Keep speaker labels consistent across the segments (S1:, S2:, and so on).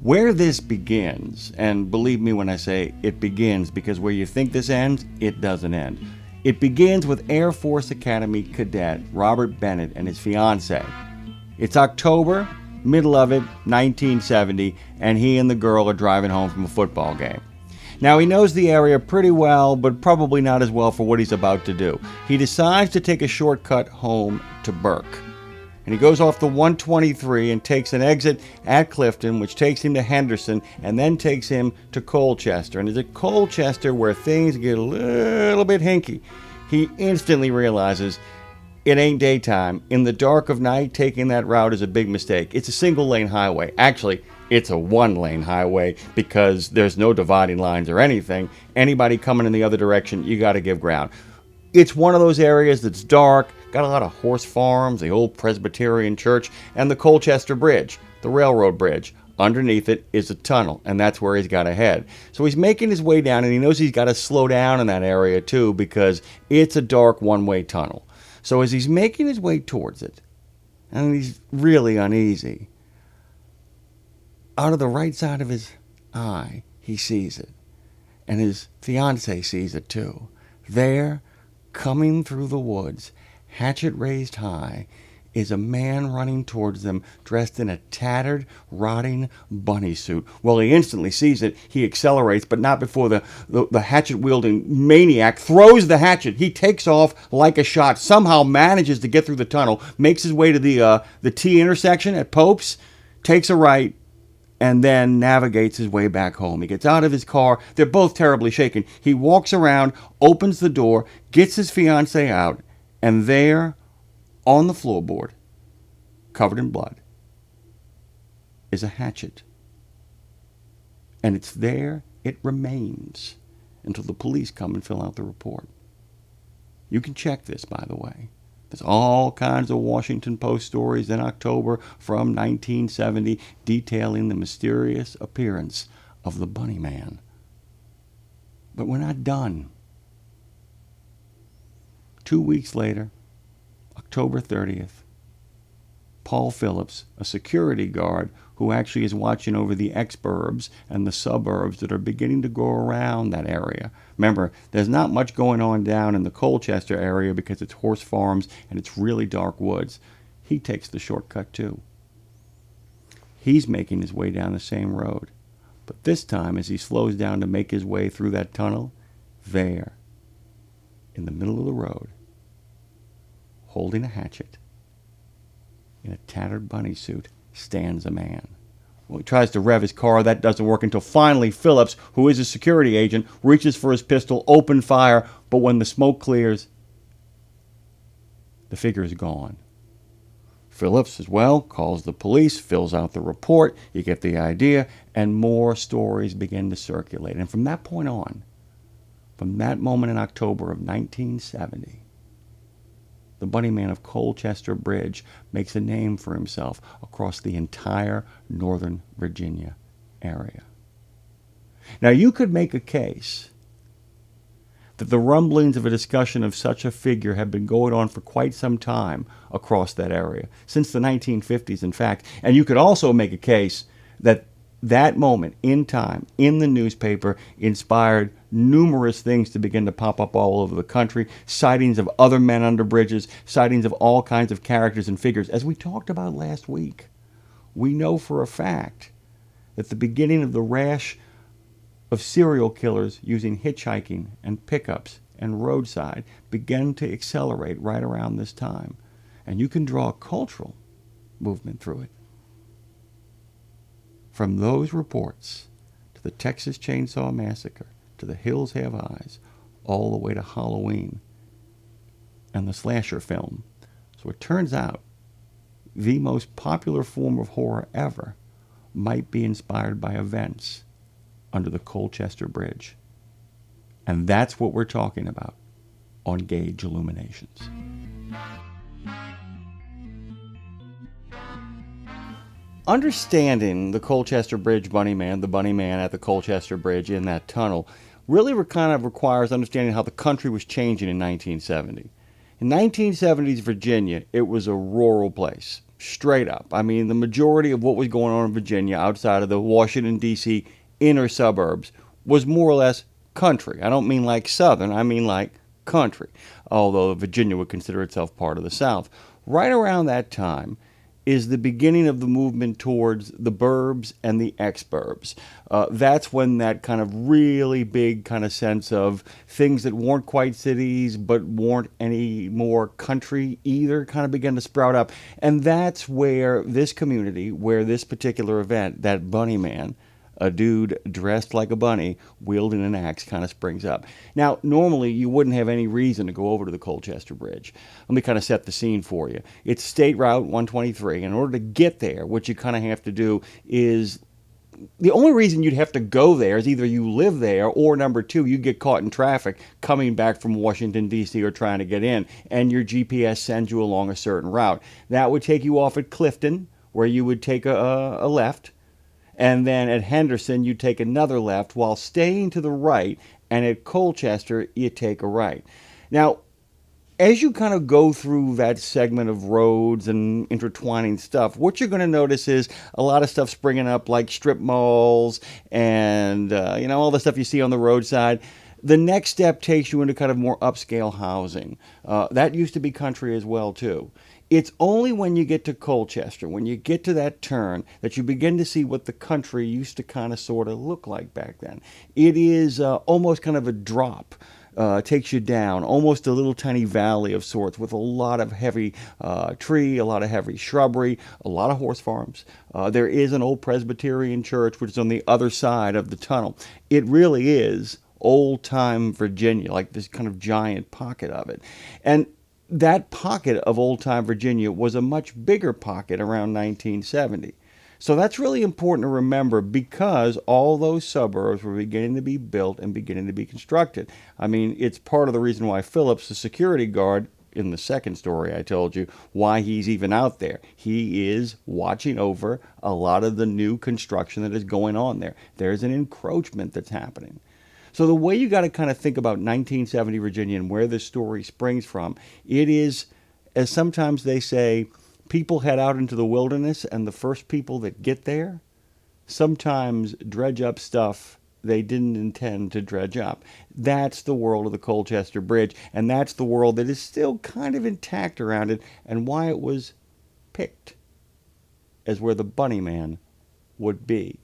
S1: Where this begins, and believe me when I say it begins, because where you think this ends, it doesn't end. It begins with Air Force Academy cadet Robert Bennett and his fiancée. It's October, middle of it, 1970, and he and the girl are driving home from a football game. Now, he knows the area pretty well, but probably not as well for what he's about to do. He decides to take a shortcut home to Burke. And he goes off the 123 and takes an exit at Clifton, which takes him to Henderson, and then takes him to Colchester. And it's at Colchester where things get a little bit hinky. He instantly realizes it ain't daytime. In the dark of night, taking that route is a big mistake. It's a single-lane highway. Actually, it's a one-lane highway because there's no dividing lines or anything. Anybody coming in the other direction, you got to give ground. It's one of those areas that's dark, got a lot of horse farms, the old Presbyterian church, and the Colchester Bridge, the railroad bridge. Underneath it is a tunnel, and that's where he's got to head. So he's making his way down, and he knows he's got to slow down in that area too because it's a dark one-way tunnel. So as he's making his way towards it, and he's really uneasy, out of the right side of his eye, he sees it. And his fiancée sees it too. There, coming through the woods, hatchet raised high, is a man running towards them dressed in a tattered, rotting bunny suit. Well, he instantly sees it. He accelerates, but not before the hatchet-wielding maniac throws the hatchet. He takes off like a shot, somehow manages to get through the tunnel, makes his way to the T intersection at Pope's, takes a right, and then navigates his way back home. He gets out of his car. They're both terribly shaken. He walks around, opens the door, gets his fiancée out, and there, on the floorboard, covered in blood, is a hatchet. And it's there it remains until the police come and fill out the report. You can check this, by the way. There's all kinds of Washington Post stories in October from 1970 detailing the mysterious appearance of the Bunnyman. But we're not done. 2 weeks later, October 30th, Paul Phillips, a security guard who actually is watching over the exurbs and the suburbs that are beginning to go around that area. Remember, there's not much going on down in the Colchester area because it's horse farms and it's really dark woods. He takes the shortcut too. He's making his way down the same road. But this time, as he slows down to make his way through that tunnel, there, in the middle of the road, holding a hatchet, in a tattered bunny suit, stands a man. Well, he tries to rev his car. That doesn't work until finally Phillips, who is a security agent, reaches for his pistol, opens fire, but when the smoke clears, the figure is gone. Phillips, as well, calls the police, fills out the report, you get the idea, and more stories begin to circulate. And from that point on, from that moment in October of 1970, the Bunnyman of Colchester Bridge makes a name for himself across the entire Northern Virginia area. Now, you could make a case that the rumblings of a discussion of such a figure have been going on for quite some time across that area, since the 1950s, in fact. And you could also make a case that that moment in time in the newspaper inspired numerous things to begin to pop up all over the country, sightings of other men under bridges, sightings of all kinds of characters and figures. As we talked about last week, we know for a fact that the beginning of the rash of serial killers using hitchhiking and pickups and roadside began to accelerate right around this time. And you can draw a cultural movement through it. From those reports to the Texas Chainsaw Massacre, to the Hills Have Eyes, all the way to Halloween and the slasher film. So it turns out the most popular form of horror ever might be inspired by events under the Colchester Bridge. And that's what we're talking about on Gauge Illuminations. Understanding the Colchester Bridge Bunnyman, the Bunnyman at the Colchester Bridge in that tunnel, really kind of requires understanding how the country was changing in 1970. In 1970s Virginia, it was a rural place. straight up. I mean, the majority of what was going on in Virginia outside of the Washington, D.C. inner suburbs was more or less country. I don't mean like southern, I mean like country, although Virginia would consider itself part of the South. Right around that time is the beginning of the movement towards the burbs and the ex-burbs. That's when that kind of really big kind of sense of things that weren't quite cities but weren't any more country either kind of began to sprout up. And that's where this community, where this particular event, that Bunnyman, a dude dressed like a bunny, wielding an axe, kind of springs up. Now, normally you wouldn't have any reason to go over to the Colchester Bridge. Let me kind of set the scene for you. It's State Route 123. In order to get there, what you kind of have to do is, the only reason you'd have to go there is either you live there or number two, you get caught in traffic coming back from Washington, D.C. or trying to get in, and your GPS sends you along a certain route. That would take you off at Clifton, where you would take a left. And then at Henderson, you take another left while staying to the right. And at Colchester, you take a right. Now, as you kind of go through that segment of roads and intertwining stuff, what you're going to notice is a lot of stuff springing up like strip malls and, all the stuff you see on the roadside. The next step takes you into kind of more upscale housing. That used to be country as well, too. It's only when you get to Colchester, when you get to that turn, that you begin to see what the country used to kind of sort of look like back then. It is almost kind of a drop. Takes you down, almost a little tiny valley of sorts with a lot of heavy tree, a lot of heavy shrubbery, a lot of horse farms. There is an old Presbyterian church, which is on the other side of the tunnel. It really is old-time Virginia, like this kind of giant pocket of it. And that pocket of old-time Virginia was a much bigger pocket around 1970. So that's really important to remember because all those suburbs were beginning to be built and beginning to be constructed. I mean, it's part of the reason why Phillips, the security guard, in the second story I told you, why he's even out there. He is watching over a lot of the new construction that is going on there. There's an encroachment that's happening. So the way you got to kind of think about 1970 Virginia and where this story springs from, it is, as sometimes they say, people head out into the wilderness and the first people that get there sometimes dredge up stuff they didn't intend to dredge up. That's the world of the Colchester Bridge, and that's the world that is still kind of intact around it and why it was picked as where the Bunnyman would be.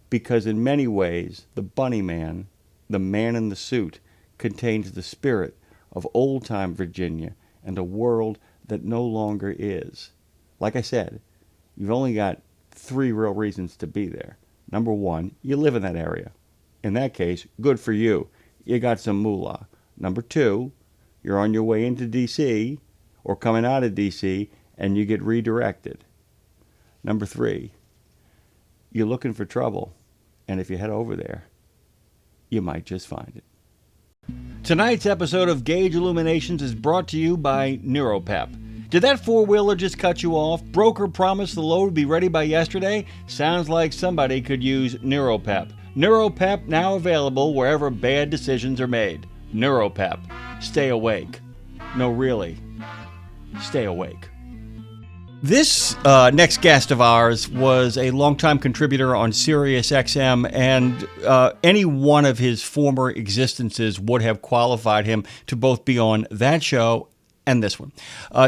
S1: Because in many ways, the Bunnyman, the man in the suit, contains the spirit of old-time Virginia and a world that no longer is. Like I said, you've only got 3 real reasons to be there. Number 1, you live in that area. In that case, good for you. You got some moolah. Number 2, you're on your way into D.C. or coming out of D.C. and you get redirected. Number 3, you're looking for trouble. And if you head over there, you might just find it. Tonight's episode of Gauge Illuminations is brought to you by NeuroPep. Did that four-wheeler just cut you off? Broker promised the load would be ready by yesterday? Sounds like somebody could use NeuroPep. NeuroPep now available wherever bad decisions are made. NeuroPep. Stay awake. No, really. Stay awake. This next guest of ours was a longtime contributor on Sirius XM, and any one of his former existences would have qualified him to both be on that show and this one.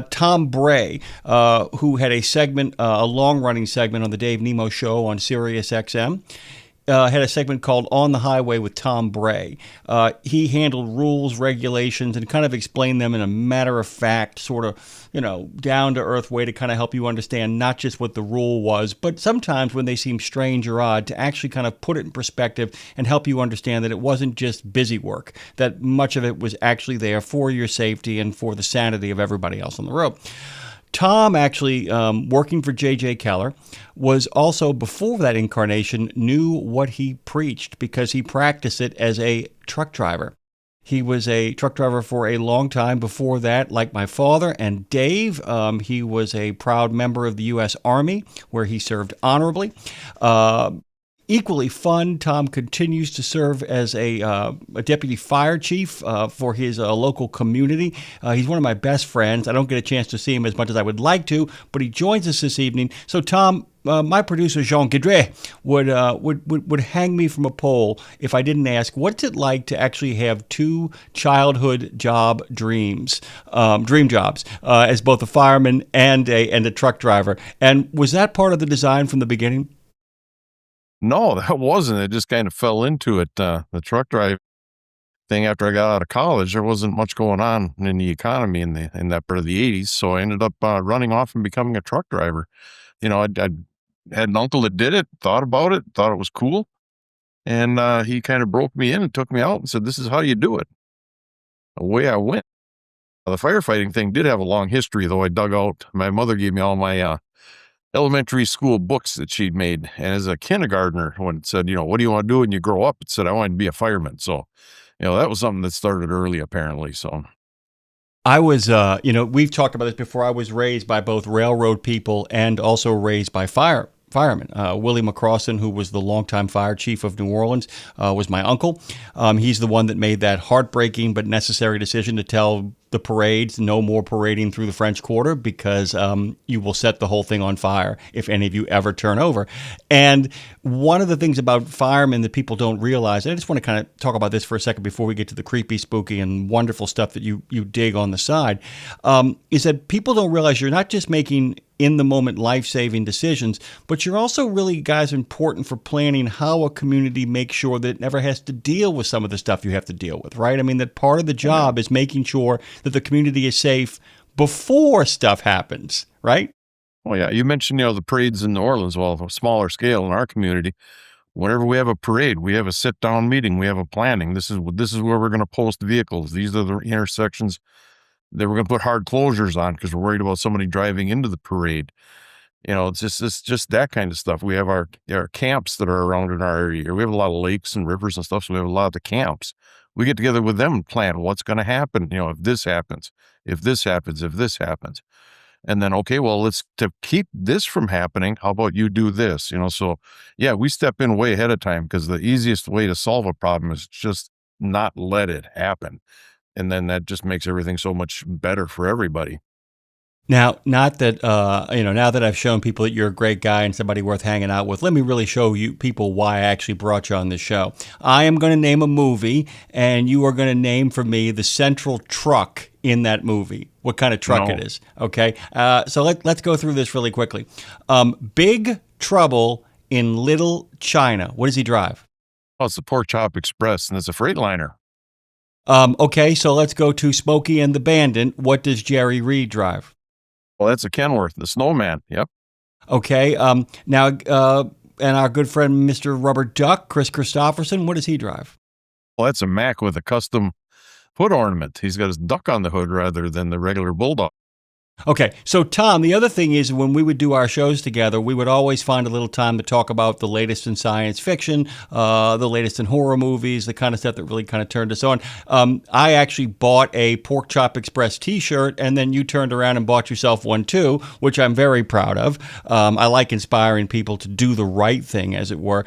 S1: Thom Bray, who had a segment, a long-running segment on the Dave Nemo Show on Sirius XM, had a segment called On the Highway with Thom Bray. He handled rules, regulations, and kind of explained them in a matter-of-fact, sort of, down-to-earth way to kind of help you understand not just what the rule was, but sometimes when they seem strange or odd, to actually kind of put it in perspective and help you understand that it wasn't just busy work, that much of it was actually there for your safety and for the sanity of everybody else on the road. Thom, actually working for J.J. Keller, was also, before that incarnation, knew what he preached because he practiced it as a truck driver. He was a truck driver for a long time before that, like my father and Dave. He was a proud member of the U.S. Army, where he served honorably. Equally fun, Thom continues to serve as a deputy fire chief for his local community. He's one of my best friends. I don't get a chance to see him as much as I would like to, but he joins us this evening. So, Thom, my producer Jean Guidret would hang me from a pole if I didn't ask, what's it like to actually have two childhood dream jobs, as both a fireman and a truck driver? And was that part of the design from the beginning?
S2: No, that wasn't. It just kind of fell into it. The truck drive thing after I got out of college, there wasn't much going on in the economy in that part of the 80s. So I ended up running off and becoming a truck driver. I had an uncle that did it, thought about it, thought it was cool. And he kind of broke me in and took me out and said, this is how you do it. Away I went. The firefighting thing did have a long history, though. I dug out, my mother gave me all my elementary school books that she'd made. And as a kindergartner, when it said, what do you want to do when you grow up? It said, I want to be a fireman. So, that was something that started early, apparently. So
S1: I was, we've talked about this before. I was raised by both railroad people and also raised by firemen. Willie McCrossan, who was the longtime fire chief of New Orleans, was my uncle. He's the one that made that heartbreaking but necessary decision to tell the parades no more parading through the French Quarter because you will set the whole thing on fire if any of you ever turn over. And one of the things about firemen that people don't realize, and I just want to kind of talk about this for a second before we get to the creepy, spooky, and wonderful stuff that you dig on the side, is that people don't realize you're not just making in-the-moment life-saving decisions, but you're also really, guys, important for planning how a community makes sure that it never has to deal with some of the stuff you have to deal with, right? I mean, that part of the job is making sure that the community is safe before stuff happens, right?
S2: Oh, yeah. You mentioned, the parades in New Orleans, well, a smaller scale in our community. Whenever we have a parade, we have a sit-down meeting, we have a planning. This is where we're going to post vehicles. These are the intersections that we're going to put hard closures on because we're worried about somebody driving into the parade. It's just that kind of stuff. We have our camps that are around in our area. We have a lot of lakes and rivers and stuff, so we have a lot of the camps. We get together with them and plan what's going to happen, if this happens, if this happens, if this happens. And then, okay, well, to keep this from happening, how about you do this? So yeah, we step in way ahead of time because the easiest way to solve a problem is just not let it happen. And then that just makes everything so much better for everybody.
S1: Now, not that, now that I've shown people that you're a great guy and somebody worth hanging out with, let me really show you people why I actually brought you on this show. I am going to name a movie, and you are going to name for me the central truck in that movie, what kind of truck it is, okay? So let's go through this really quickly. Big Trouble in Little China. What does he drive?
S2: Oh, it's the Pork Chop Express, and it's a Freightliner.
S1: Okay, so let's go to Smokey and the Bandit. What does Jerry Reed drive?
S2: Well, that's a Kenworth, the Snowman. Yep.
S1: Okay. Now, and our good friend, Mr. Rubber Duck, Chris Christopherson, what does he drive?
S2: Well, that's a Mack with a custom hood ornament. He's got his duck on the hood rather than the regular Bulldog.
S1: Okay, so Thom, the other thing is when we would do our shows together, we would always find a little time to talk about the latest in science fiction, the latest in horror movies, the kind of stuff that really kind of turned us on. I actually bought a Pork Chop Express t-shirt, and then you turned around and bought yourself one too, which I'm very proud of. I like inspiring people to do the right thing, as it were.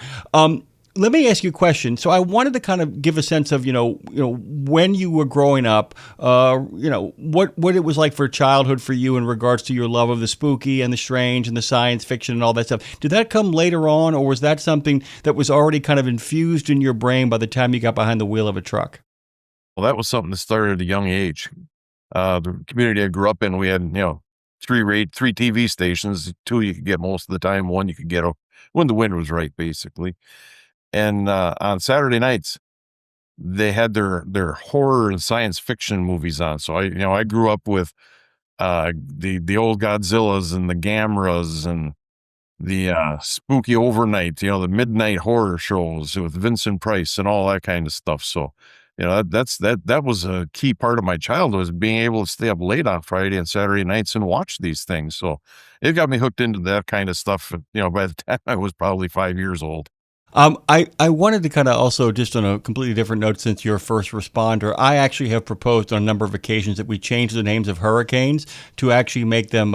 S1: Let me ask you a question. So I wanted to kind of give a sense of, when you were growing up, what it was like for childhood for you in regards to your love of the spooky and the strange and the science fiction and all that stuff. Did that come later on, or was that something that was already kind of infused in your brain by the time you got behind the wheel of a truck?
S2: Well, that was something that started at a young age. The community I grew up in, we had, three TV stations, 2 you could get most of the time, 1 you could get when the wind was right, basically. And on Saturday nights, they had their horror and science fiction movies on. So I grew up with the old Godzillas and the Gamras and the spooky overnight, the midnight horror shows with Vincent Price and all that kind of stuff. So that was a key part of my childhood, was being able to stay up late on Friday and Saturday nights and watch these things. So it got me hooked into that kind of stuff. By the time I was probably 5 years old.
S1: I wanted to kind of also, just on a completely different note, since you're a first responder, I actually have proposed on a number of occasions that we change the names of hurricanes to actually make them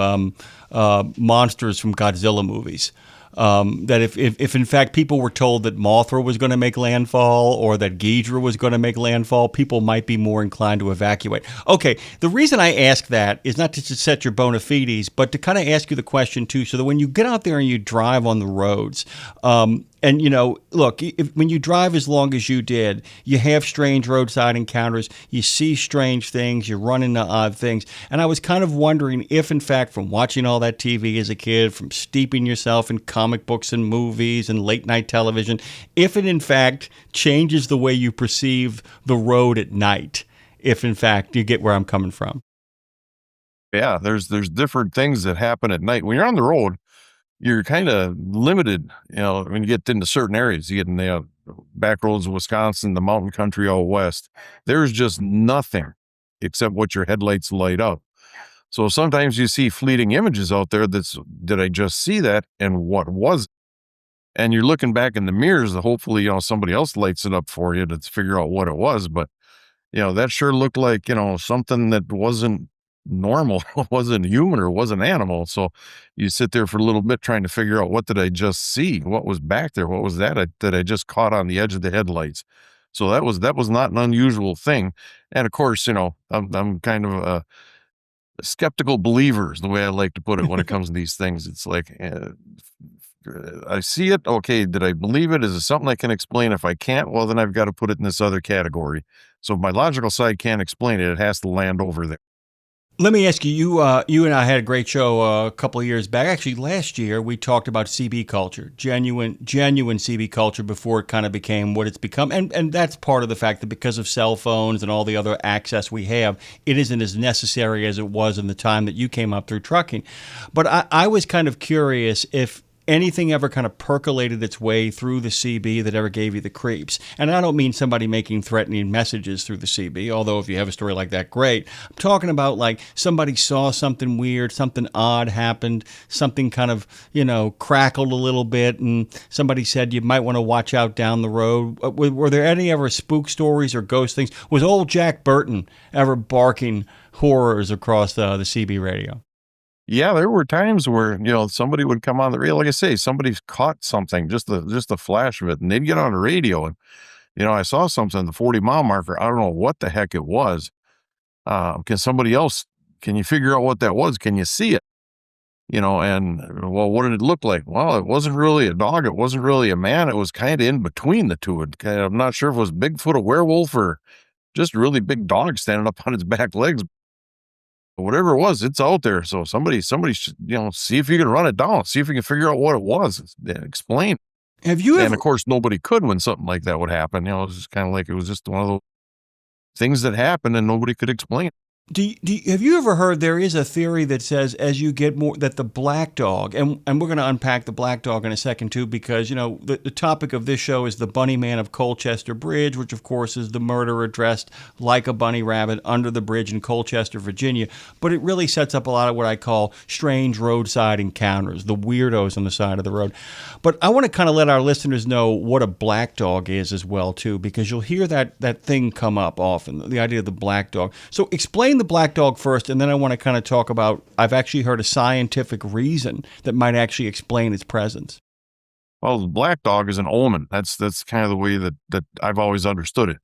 S1: monsters from Godzilla movies. That if in fact people were told that Mothra was going to make landfall or that Ghidra was going to make landfall, people might be more inclined to evacuate. Okay, the reason I ask that is not just to set your bona fides, but to kind of ask you the question too, so that when you get out there and you drive on the roads, and, look, when you drive as long as you did, you have strange roadside encounters, you see strange things, you run into odd things. And I was kind of wondering if, in fact, from watching all that TV as a kid, from steeping yourself in comic books and movies and late night television, if it, in fact, changes the way you perceive the road at night, if, in fact, you get where I'm coming from.
S2: Yeah, there's different things that happen at night. When you're on the road, you're kind of limited, when you get into certain areas. You get in the back roads of Wisconsin, the mountain country out west. There's just nothing except what your headlights light up. So sometimes you see fleeting images out there did I just see that? And what was it? And you're looking back in the mirrors, hopefully, somebody else lights it up for you to figure out what it was. But, that sure looked like, something that wasn't normal, wasn't human or wasn't animal. So you sit there for a little bit trying to figure out, what did I just see? What was back there? What was that I just caught on the edge of the headlights? So that was not an unusual thing. And of course, I'm kind of a skeptical believer is the way I like to put it when it comes to these things. It's like, I see it. Okay. Did I believe it? Is it something I can explain? If I can't, well, then I've got to put it in this other category. So if my logical side can't explain it, it has to land over there.
S1: Let me ask you, you and I had a great show a couple of years back. Actually, last year, we talked about CB culture, genuine CB culture before it kind of became what it's become. And that's part of the fact that because of cell phones and all the other access we have, it isn't as necessary as it was in the time that you came up through trucking. But I was kind of curious if anything ever kind of percolated its way through the CB that ever gave you the creeps. And I don't mean somebody making threatening messages through the CB, although if you have a story like that, great. I'm talking about like somebody saw something weird, something odd happened, something kind of, crackled a little bit, and somebody said you might want to watch out down the road. Were there any ever spook stories or ghost things? Was old Jack Burton ever barking horrors across the CB radio?
S2: Yeah, there were times where, somebody would come on the radio. Like I say, somebody's caught something, just the flash of it, and they'd get on the radio and, I saw something, the 40-mile marker. I don't know what the heck it was. Can you figure out what that was? Can you see it? And well, what did it look like? Well, it wasn't really a dog. It wasn't really a man. It was kind of in between the two. I'm not sure if it was Bigfoot, a werewolf, or just a really big dog standing up on its back legs. Whatever it was, it's out there. So somebody should, see if you can run it down, see if you can figure out what it was, explain.
S1: Have you ever?
S2: And of course, nobody could when something like that would happen. It was just kind of like, it was just one of those things that happened and nobody could explain.
S1: Have you ever heard there is a theory that says as you get more, that the black dog, and we're going to unpack the black dog in a second too, because, the topic of this show is the Bunnyman of Colchester Bridge, which of course is the murderer dressed like a bunny rabbit under the bridge in Colchester, Virginia. But it really sets up a lot of what I call strange roadside encounters, the weirdos on the side of the road. But I want to kind of let our listeners know what a black dog is as well too, because you'll hear that thing come up often, the idea of the black dog. So explain the black dog first, and then I want to kind of talk about, I've actually heard a scientific reason that might actually explain its presence.
S2: Well, the black dog is an omen. That's kind of the way that I've always understood it.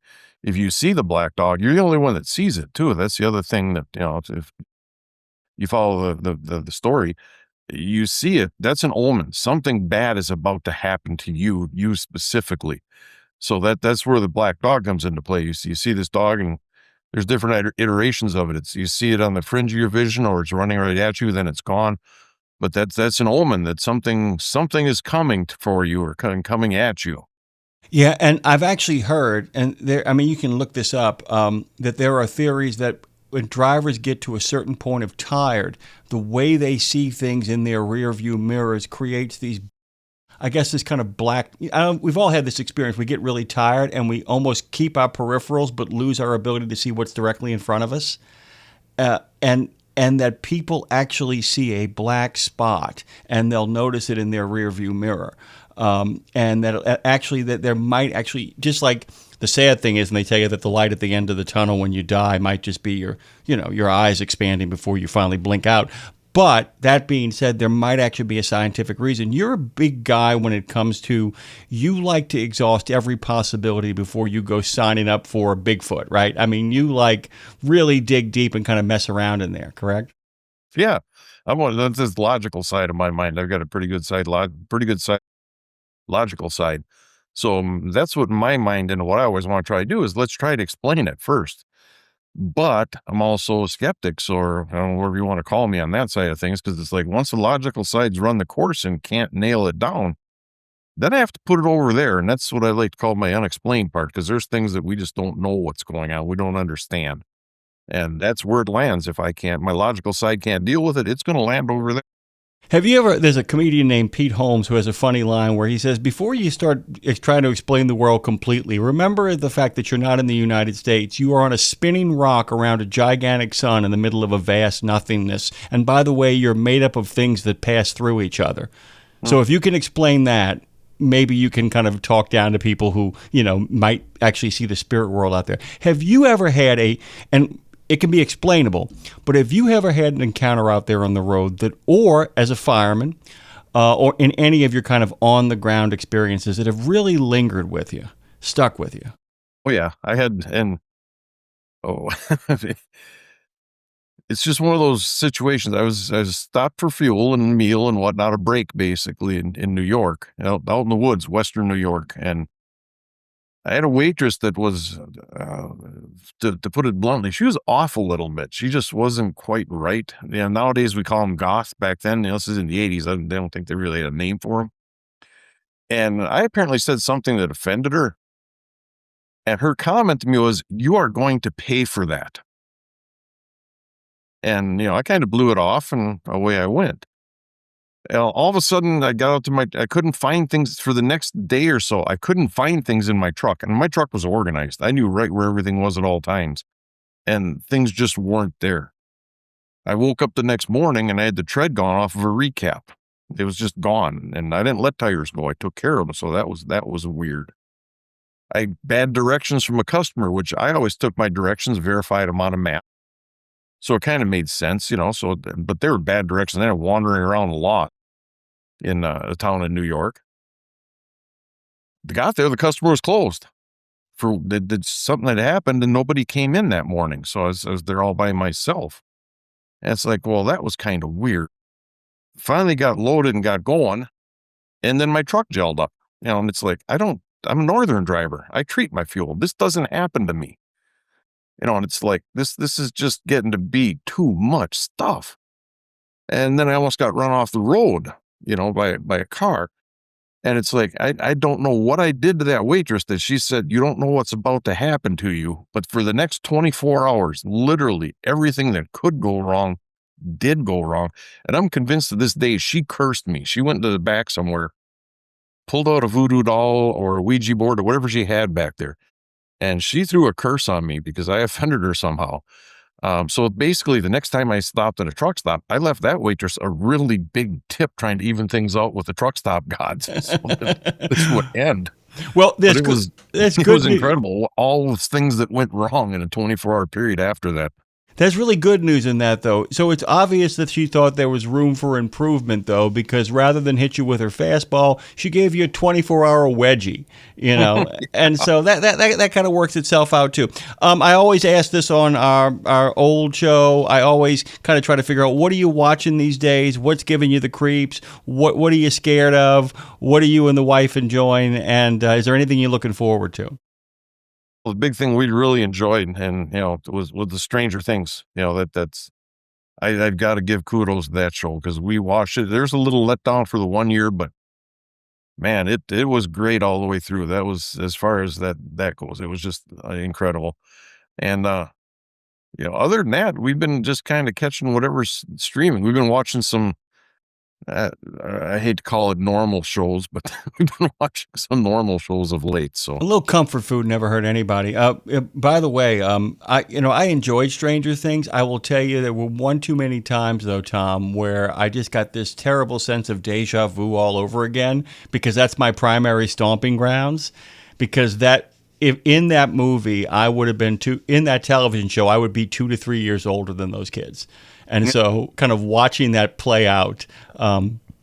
S2: If you see the black dog, you're the only one that sees it too. That's the other thing that, if you follow the story, you see it, that's an omen. Something bad is about to happen to you specifically. So that's where the black dog comes into play. You see this dog, and there's different iterations of it. You see it on the fringe of your vision, or it's running right at you, then it's gone. But that's an omen that something is coming for you or coming at you.
S1: Yeah, and I've actually heard, and you can look this up, that there are theories that when drivers get to a certain point of tired, the way they see things in their rear view mirrors creates these, I guess, this kind of black. We've all had this experience. We get really tired and we almost keep our peripherals but lose our ability to see what's directly in front of us. And that people actually see a black spot and they'll notice it in their rear view mirror. And that there might actually, just like the sad thing is, and they tell you that the light at the end of the tunnel when you die might just be your eyes expanding before you finally blink out. But that being said, there might actually be a scientific reason. You're a big guy when it comes to, you like to exhaust every possibility before you go signing up for Bigfoot, right? I mean, you like really dig deep and kind of mess around in there, correct?
S2: Yeah. That's this logical side of my mind. I've got a pretty good side, logical side. So that's what my mind and what I always want to try to do is let's try to explain it first. But I'm also a skeptic, or I don't know, whatever you want to call me on that side of things, because it's like once the logical sides run the course and can't nail it down, then I have to put it over there. And that's what I like to call my unexplained part, because there's things that we just don't know what's going on. We don't understand. And that's where it lands. If my logical side can't deal with it, it's going to land over there.
S1: Have you ever, there's a comedian named Pete Holmes who has a funny line where he says, before you start trying to explain the world completely, remember the fact that you're not in the United States. You are on a spinning rock around a gigantic sun in the middle of a vast nothingness. And by the way, you're made up of things that pass through each other. So if you can explain that, maybe you can kind of talk down to people who, might actually see the spirit world out there. Have you ever had and it can be explainable, but have you ever had an encounter out there on the road that, or as a fireman, or in any of your kind of on-the-ground experiences that have really lingered with you, stuck with you?
S2: Oh, yeah. I had, it's just one of those situations. I was stopped for fuel and meal and whatnot, a break basically in New York, out in the woods, Western New York. And I had a waitress that was, to put it bluntly, she was off a little bit. She just wasn't quite right. Nowadays we call them goth. Back then, this is in the 80s. I don't think they really had a name for them. And I apparently said something that offended her. And her comment to me was, "You are going to pay for that." And, I kind of blew it off and away I went. All of a sudden, I got out to I couldn't find things for the next day or so. I couldn't find things in my truck, and my truck was organized. I knew right where everything was at all times, and things just weren't there. I woke up the next morning and I had the tread gone off of a recap. It was just gone, and I didn't let tires go. I took care of them, so that was weird. I had bad directions from a customer, which I always took my directions, verified them on a map. So it kind of made sense, but they were bad directions. They were wandering around a lot in a town in New York. They got there, the customer was closed. Something had happened and nobody came in that morning. So I was there all by myself. And it's like, well, that was kind of weird. Finally got loaded and got going. And then my truck gelled up, and it's like, I'm a northern driver. I treat my fuel. This doesn't happen to me. And it's like, this is just getting to be too much stuff. And then I almost got run off the road, by a car. And it's like, I don't know what I did to that waitress that she said, "You don't know what's about to happen to you." But for the next 24 hours, literally everything that could go wrong did go wrong. And I'm convinced to this day, she cursed me. She went to the back somewhere, pulled out a voodoo doll or a Ouija board or whatever she had back there. And she threw a curse on me because I offended her somehow. So basically, the next time I stopped at a truck stop, I left that waitress a really big tip trying to even things out with the truck stop gods. So this would end.
S1: Well, it
S2: was incredible. All the things that went wrong in a 24-hour period after that.
S1: There's really good news in that, though. So it's obvious that she thought there was room for improvement, though, because rather than hit you with her fastball, she gave you a 24-hour wedgie,
S2: Yeah.
S1: And so that kind of works itself out, too. I always ask this on our old show. I always kind of try to figure out, what are you watching these days? What's giving you the creeps? What are you scared of? What are you and the wife enjoying? And is there anything you're looking forward to?
S2: The big thing we really enjoyed, and was the Stranger Things. I've got to give kudos to that show because we watched it. There's a little letdown for the 1 year, but man, it was great all the way through. That was, as far as that goes, it was just incredible. And other than that, we've been just kind of catching whatever's streaming. We've been watching some. I hate to call it normal shows, but we've been watching some normal shows of late. So
S1: a little comfort food never hurt anybody. By the way, I enjoyed Stranger Things. I will tell you, there were one too many times, though, Tom, where I just got this terrible sense of deja vu all over again, because that's my primary stomping grounds. Because if in that movie, I would have been in that television show, I would be 2 to 3 years older than those kids. And so kind of watching that play out,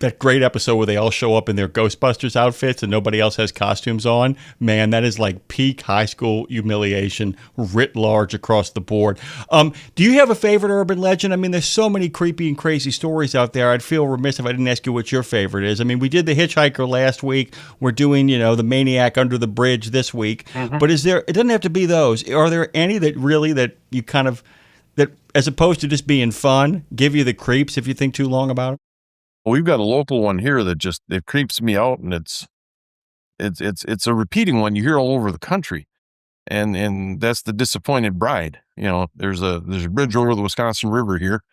S1: that great episode where they all show up in their Ghostbusters outfits and nobody else has costumes on, man, that is like peak high school humiliation writ large across the board. Do you have a favorite urban legend? I mean, there's so many creepy and crazy stories out there. I'd feel remiss if I didn't ask you what your favorite is. I mean, we did the hitchhiker last week. We're doing, the maniac under the bridge this week. Mm-hmm. But it doesn't have to be those. Are there any that really that you kind of, that as opposed to just being fun, give you the creeps if you think too long about it?
S2: We've got a local one here that it creeps me out, and it's a repeating one you hear all over the country, and that's the disappointed bride. There's a bridge over the Wisconsin River here,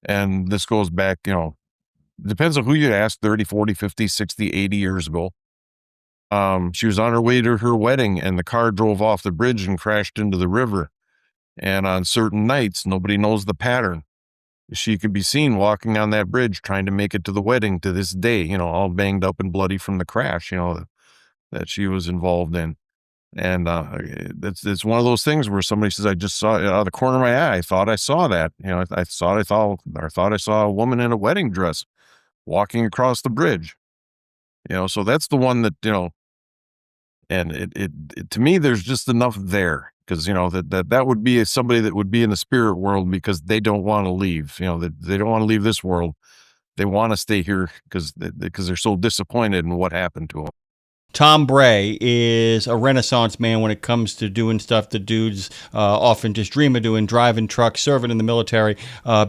S2: and this goes back, depends on who you ask, 30, 40, 50, 60, 80 years ago. She was on her way to her wedding, and the car drove off the bridge and crashed into the river. And on certain nights, nobody knows the pattern, she could be seen walking on that bridge trying to make it to the wedding to this day, all banged up and bloody from the crash, that she was involved in. And it's one of those things where somebody says, I just saw it out of the corner of my eye. I thought I saw that. I thought I saw a woman in a wedding dress walking across the bridge. So that's the one that, and it to me, there's just enough there. Because, that would be somebody that would be in the spirit world because they don't want to leave, that they don't want to leave this world. They want to stay here because they're so disappointed in what happened to them.
S1: Thom Bray is a renaissance man when it comes to doing stuff that dudes often just dream of doing, driving trucks, serving in the military,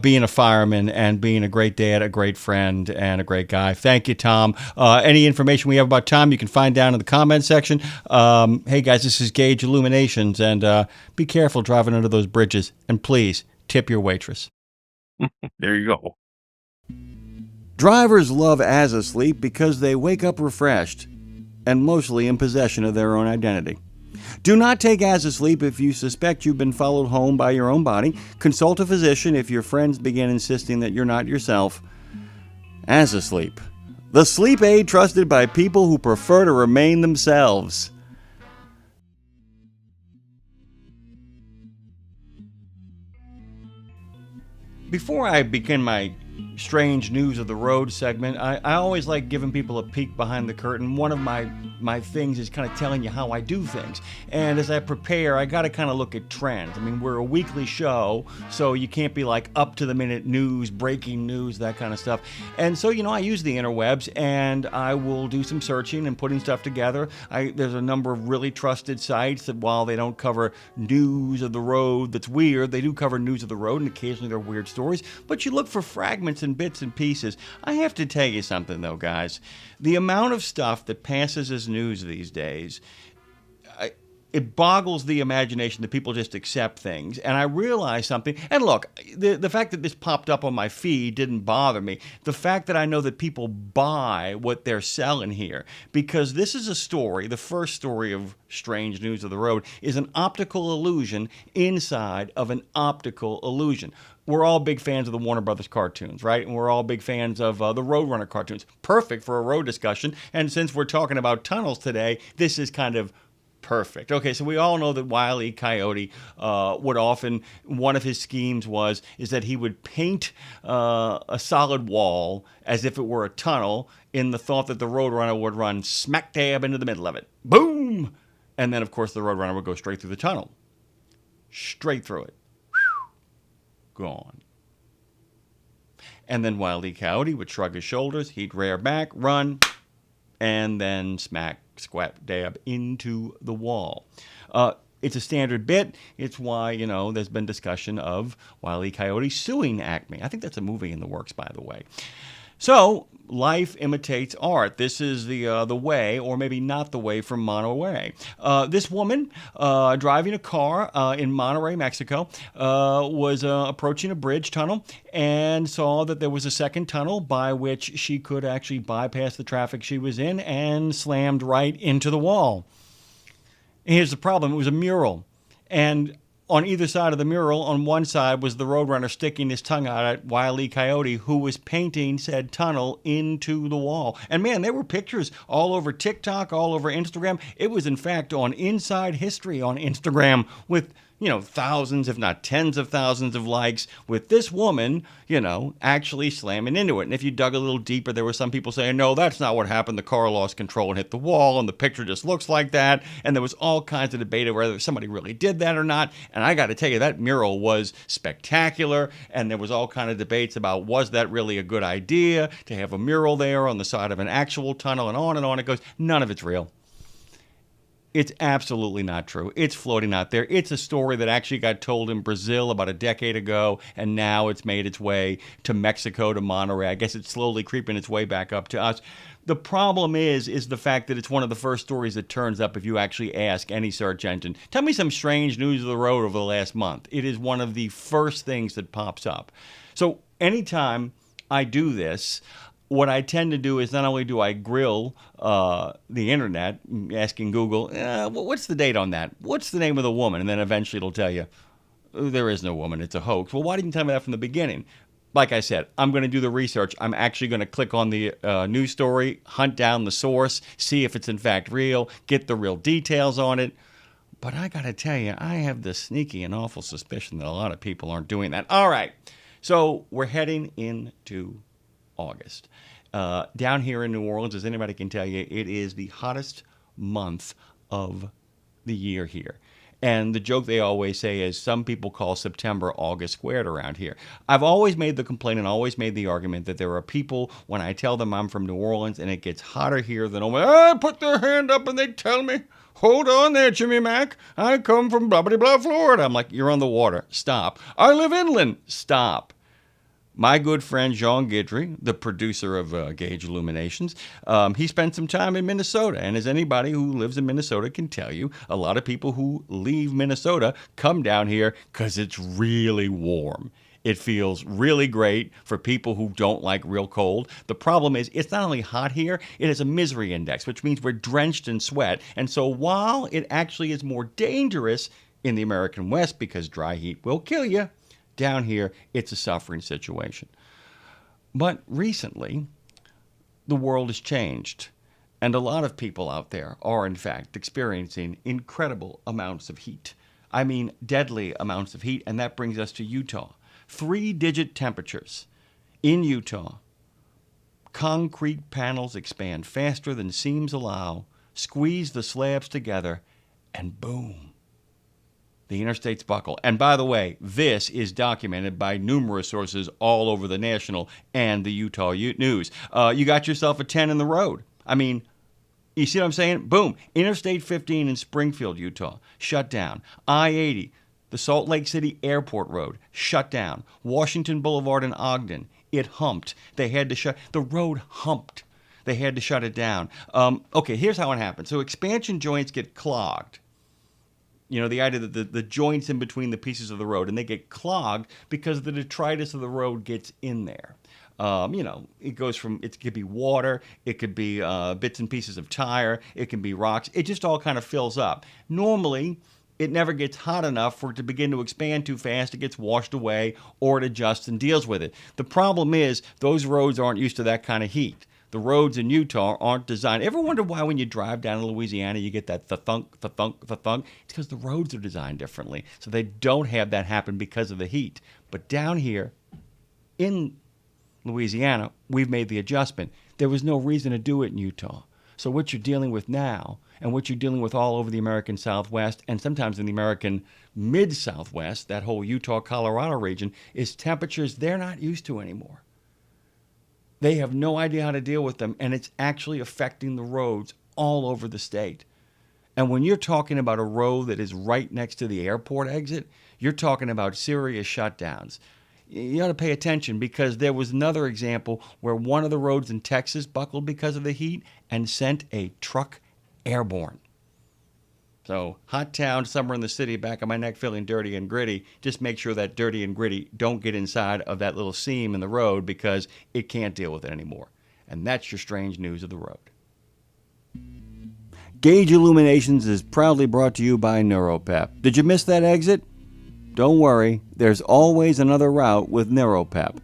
S1: being a fireman, and being a great dad, a great friend, and a great guy. Thank you, Tom. Any information we have about Tom, you can find down in the comments section. Hey, guys, this is Gage Illuminations, and be careful driving under those bridges, and please, tip your waitress.
S2: There you go.
S1: Drivers love as asleep because they wake up refreshed and mostly in possession of their own identity. Do not take as asleep if you suspect you've been followed home by your own body. Consult a physician if your friends begin insisting that you're not yourself. As asleep, the sleep aid trusted by people who prefer to remain themselves. Before I begin my strange news of the road segment, I always like giving people a peek behind the curtain. One of my things is kind of telling you how I do things. And as I prepare, I got to kind of look at trends. I mean, we're a weekly show, so you can't be like up to the minute news, breaking news, that kind of stuff. And so, I use the interwebs, and I will do some searching and putting stuff together. There's a number of really trusted sites that, while they don't cover news of the road that's weird, they do cover news of the road, and occasionally there are weird stories. But you look for fragments and bits and pieces. I have to tell you something, though, guys. The amount of stuff that passes as news these days, it boggles the imagination that people just accept things. And I realize something. And look, the fact that this popped up on my feed didn't bother me. The fact that I know that people buy what they're selling here, because this is a story, the first story of Strange News of the Road, is an optical illusion inside of an optical illusion. We're all big fans of the Warner Brothers cartoons, right? And we're all big fans of the Roadrunner cartoons. Perfect for a road discussion. And since we're talking about tunnels today, this is kind of perfect. Okay, so we all know that Wile E. Coyote would often, one of his schemes is that he would paint a solid wall as if it were a tunnel in the thought that the Roadrunner would run smack dab into the middle of it. Boom! And then, of course, the Roadrunner would go straight through the tunnel. Straight through it. Gone. And then Wile E. Coyote would shrug his shoulders, he'd rear back, run, and then smack, squat, dab into the wall. It's a standard bit. It's why, there's been discussion of Wile E. Coyote suing Acme. I think that's a movie in the works, by the way. So, life imitates art. This is the way, or maybe not the way, from Monterey. This woman driving a car in Monterey, Mexico, was approaching a bridge tunnel and saw that there was a second tunnel by which she could actually bypass the traffic she was in, and slammed right into the wall. And here's the problem. It was a mural. And on either side of the mural, on one side was the Roadrunner sticking his tongue out at Wile E. Coyote, who was painting said tunnel into the wall. And man, there were pictures all over TikTok, all over Instagram. It was, in fact, on Inside History on Instagram with thousands, if not tens of thousands of likes, with this woman, actually slamming into it. And if you dug a little deeper, there were some people saying, no, that's not what happened. The car lost control and hit the wall, and the picture just looks like that. And there was all kinds of debate over whether somebody really did that or not. And I got to tell you, that mural was spectacular. And there was all kind of debates about, was that really a good idea to have a mural there on the side of an actual tunnel, and on it goes. None of it's real. It's absolutely not true. It's floating out there. It's a story that actually got told in Brazil about a decade ago, and now it's made its way to Mexico, to Monterey. I guess it's slowly creeping its way back up to us. The problem is the fact that it's one of the first stories that turns up if you actually ask any search engine. Tell me some strange news of the road over the last month. It is one of the first things that pops up. So anytime I do this, what I tend to do is not only do I grill the internet, asking Google, what's the date on that? What's the name of the woman? And then eventually it'll tell you, there is no woman, it's a hoax. Well, why didn't you tell me that from the beginning? Like I said, I'm going to do the research. I'm actually going to click on the news story, hunt down the source, see if it's in fact real, get the real details on it. But I got to tell you, I have the sneaky and awful suspicion that a lot of people aren't doing that. All right, so we're heading into August. Down here in New Orleans, as anybody can tell you, it is the hottest month of the year here. And the joke they always say is some people call September August squared around here. I've always made the complaint and always made the argument that there are people, when I tell them I'm from New Orleans and it gets hotter here than put their hand up and they tell me, hold on there, Jimmy Mac. I come from blah, blah, blah, Florida. I'm like, you're on the water. Stop. I live inland. Stop. My good friend Jean Guidry, the producer of Gage Illuminations, he spent some time in Minnesota. And as anybody who lives in Minnesota can tell you, a lot of people who leave Minnesota come down here because it's really warm. It feels really great for people who don't like real cold. The problem is it's not only hot here, it has a misery index, which means we're drenched in sweat. And so while it actually is more dangerous in the American West because dry heat will kill you, down here, it's a suffering situation. But recently, the world has changed, and a lot of people out there are, in fact, experiencing incredible amounts of heat. I mean, deadly amounts of heat, and that brings us to Utah. 3-digit temperatures in Utah. Concrete panels expand faster than seams allow, squeeze the slabs together, and boom. The interstates buckle. And by the way, this is documented by numerous sources all over the national and the Utah News. You got yourself a 10 in the road. I mean, you see what I'm saying? Boom. Interstate 15 in Springfield, Utah, shut down. I-80, the Salt Lake City Airport Road, shut down. Washington Boulevard in Ogden, it humped. They had to shut. The road humped. They had to shut it down. Okay, here's how it happened. So expansion joints get clogged. The idea that the joints in between the pieces of the road, and they get clogged because the detritus of the road gets in there. It goes from, it could be water, it could be bits and pieces of tire, it can be rocks. It just all kind of fills up. Normally, it never gets hot enough for it to begin to expand too fast. It gets washed away, or it adjusts and deals with it. The problem is those roads aren't used to that kind of heat. The roads in Utah aren't designed. Ever wonder why when you drive down to Louisiana you get that thunk, thunk? It's because the roads are designed differently. So they don't have that happen because of the heat. But down here in Louisiana, we've made the adjustment. There was no reason to do it in Utah. So what you're dealing with now, and what you're dealing with all over the American Southwest, and sometimes in the American Mid-Southwest, that whole Utah-Colorado region, is temperatures they're not used to anymore. They have no idea how to deal with them, and it's actually affecting the roads all over the state. And when you're talking about a road that is right next to the airport exit, you're talking about serious shutdowns. You ought to pay attention, because there was another example where one of the roads in Texas buckled because of the heat and sent a truck airborne. So, hot town, somewhere in the city, back of my neck feeling dirty and gritty. Just make sure that dirty and gritty don't get inside of that little seam in the road, because it can't deal with it anymore. And that's your strange news of the road. Gage Illuminations is proudly brought to you by NeuroPep. Did you miss that exit? Don't worry, there's always another route with NeuroPep.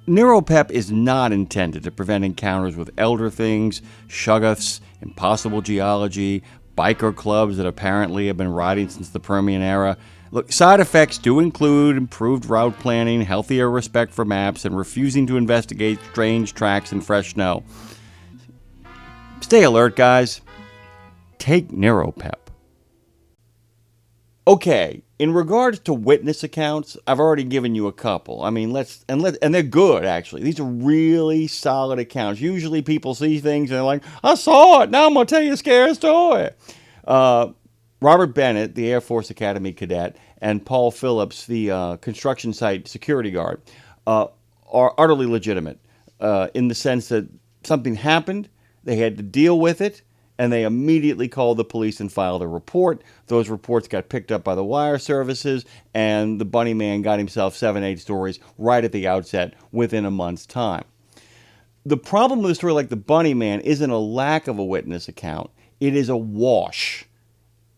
S1: NeuroPep is not intended to prevent encounters with elder things, shoggoths, impossible geology, biker clubs that apparently have been riding since the Permian era. Look, side effects do include improved route planning, healthier respect for maps, and refusing to investigate strange tracks in fresh snow. Stay alert, guys. Take NeuroPep. Okay, in regards to witness accounts, I've already given you a couple. I mean, and they're good, actually. These are really solid accounts. Usually people see things and they're like, I saw it, now I'm going to tell you a scary story. Robert Bennett, the Air Force Academy cadet, and Paul Phillips, the construction site security guard, are utterly legitimate in the sense that something happened, they had to deal with it, and they immediately called the police and filed a report. Those reports got picked up by the wire services, and the Bunny Man got himself 7-8 stories right at the outset within a month's time. The problem with a story like the Bunny Man isn't a lack of a witness account. It is a wash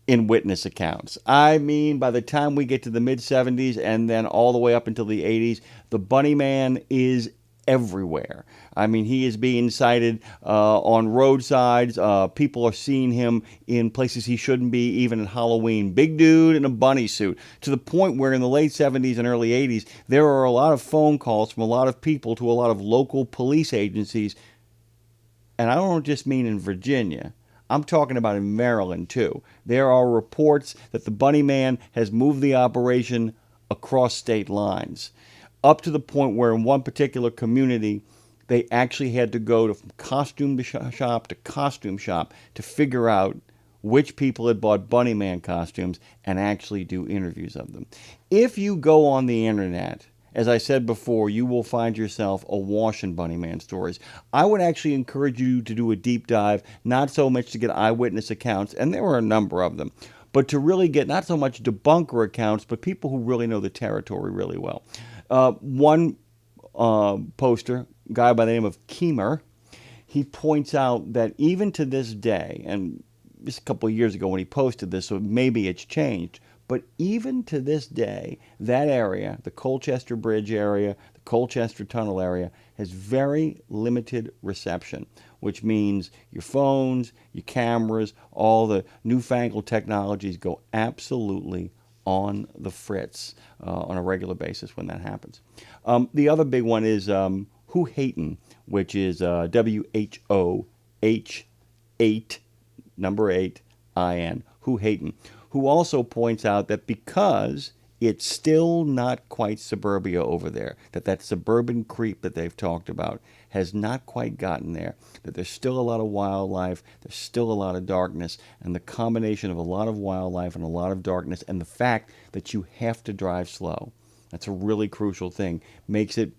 S1: in witness accounts. I mean, by the time we get to the mid-70s and then all the way up until the 80s, the Bunny Man is everywhere. I mean, he is being cited on roadsides. People are seeing him in places he shouldn't be, even at Halloween. Big dude in a bunny suit, to the point where in the late 70s and early 80s, there are a lot of phone calls from a lot of people to a lot of local police agencies. And I don't just mean in Virginia. I'm talking about in Maryland, too. There are reports that the Bunny Man has moved the operation across state lines, up to the point where in one particular community, they actually had to go from costume shop to costume shop to figure out which people had bought Bunny Man costumes and actually do interviews of them. If you go on the internet, as I said before, you will find yourself awash in Bunny Man stories. I would actually encourage you to do a deep dive, not so much to get eyewitness accounts, and there were a number of them, but to really get not so much debunker accounts, but people who really know the territory really well. One poster, guy by the name of Keemer, he points out that even to this day, and just a couple of years ago when he posted this, so maybe it's changed, but even to this day, that area, the Colchester Bridge area, the Colchester Tunnel area, has very limited reception, which means your phones, your cameras, all the newfangled technologies go absolutely on the fritz on a regular basis when that happens. The other big one is Whohatin, which is WHOH8, number 8, IN, Whohatin, who also points out that because it's still not quite suburbia over there, that suburban creep that they've talked about has not quite gotten there, that there's still a lot of wildlife, there's still a lot of darkness, and the combination of a lot of wildlife and a lot of darkness and the fact that you have to drive slow, that's a really crucial thing, makes it,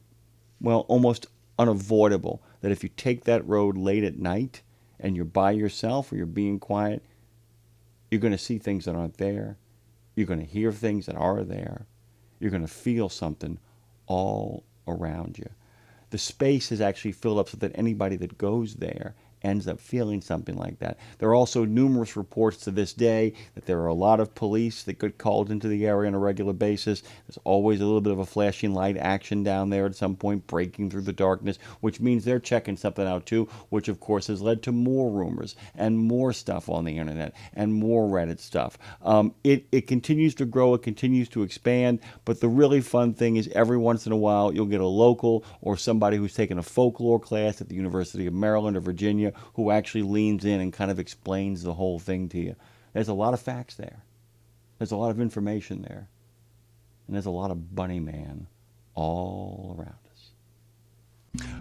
S1: well, almost unavoidable that if you take that road late at night and you're by yourself or you're being quiet, you're going to see things that aren't there. You're going to hear things that are there. You're going to feel something all around you. The space is actually filled up so that anybody that goes there ends up feeling something like that. There are also numerous reports to this day that there are a lot of police that get called into the area on a regular basis. There's always a little bit of a flashing light action down there at some point, breaking through the darkness, which means they're checking something out too, which of course has led to more rumors and more stuff on the internet and more Reddit stuff. It continues to grow, it continues to expand, but the really fun thing is every once in a while you'll get a local or somebody who's taken a folklore class at the University of Maryland or Virginia who actually leans in and kind of explains the whole thing to you. There's a lot of facts there. There's a lot of information there. And there's a lot of Bunny Man all around us.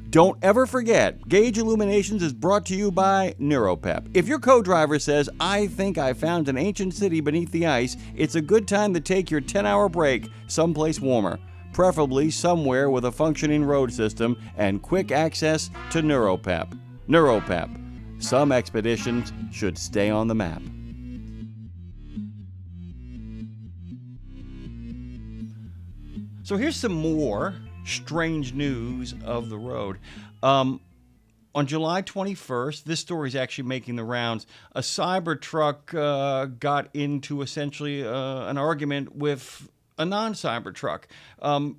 S1: Don't ever forget, Gauge Illuminations is brought to you by NeuroPep. If your co-driver says, I think I found an ancient city beneath the ice, it's a good time to take your 10-hour break someplace warmer, preferably somewhere with a functioning road system and quick access to NeuroPep. NeuroPep. Some expeditions should stay on the map. So here's some more strange news of the road. On July 21st, this story is actually making the rounds. A Cybertruck got into essentially an argument with a non-Cybertruck.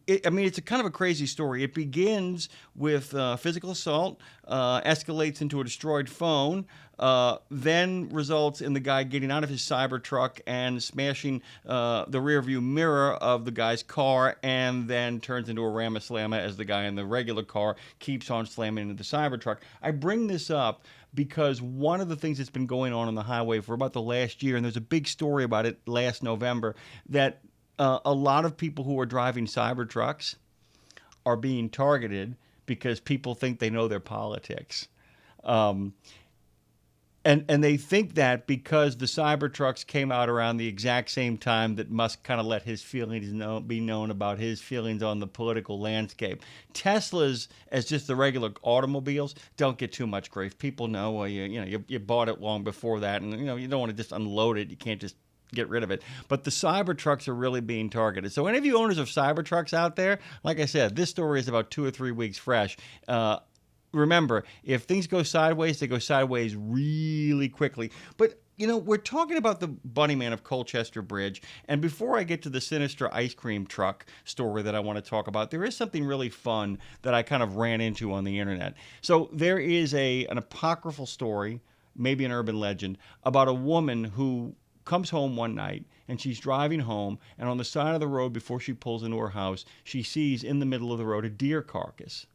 S1: It's a kind of a crazy story. It begins with physical assault, escalates into a destroyed phone, then results in the guy getting out of his Cybertruck and smashing the rearview mirror of the guy's car, and then turns into a Ramaslamma as the guy in the regular car keeps on slamming into the Cybertruck. I bring this up because one of the things that's been going on the highway for about the last year, and there's a big story about it last November, that a lot of people who are driving Cybertrucks are being targeted because people think they know their politics. And they think that because the Cybertrucks came out around the exact same time that Musk kind of let his feelings be known about his feelings on the political landscape. Teslas, as just the regular automobiles, don't get too much grief. People know, well, you bought it long before that, and you don't want to just unload it. You can't just get rid of it. But the Cybertrucks are really being targeted. So any of you owners of Cybertrucks out there, like I said, this story is about 2 or 3 weeks fresh. Remember, if things go sideways, they go sideways really quickly. But, we're talking about the Bunnyman of Colchester Bridge. And before I get to the sinister ice cream truck story that I want to talk about, there is something really fun that I kind of ran into on the internet. So there is an apocryphal story, maybe an urban legend, about a woman who comes home one night and she's driving home, and on the side of the road before she pulls into her house, she sees in the middle of the road a deer carcass.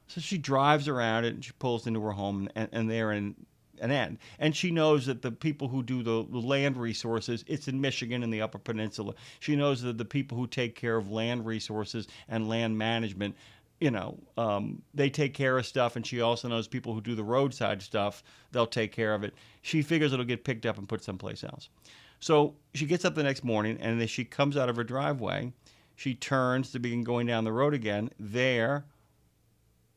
S1: So she drives around it and she pulls into her home, and they're in an end. And she knows that the people who do the land resources, it's in Michigan in the Upper Peninsula. She knows that the people who take care of land resources and land management, they take care of stuff. And she also knows people who do the roadside stuff, they'll take care of it. She figures it'll get picked up and put someplace else. So she gets up the next morning, and as she comes out of her driveway, she turns to begin going down the road again. There,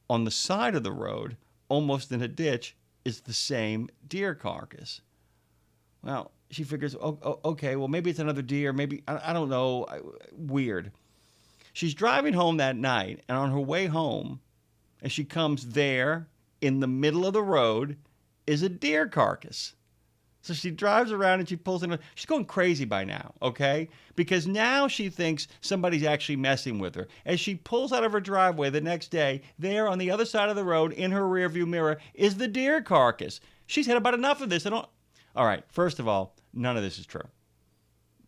S1: on the side of the road, almost in a ditch, is the same deer carcass. Well, she figures, okay, well, maybe it's another deer. Maybe, I don't know, weird. She's driving home that night, and on her way home, as she comes there, in the middle of the road, is a deer carcass. So she drives around and she pulls in. She's going crazy by now, okay? Because now she thinks somebody's actually messing with her. As she pulls out of her driveway the next day, there on the other side of the road in her rearview mirror is the deer carcass. She's had about enough of this. All right, first of all, none of this is true.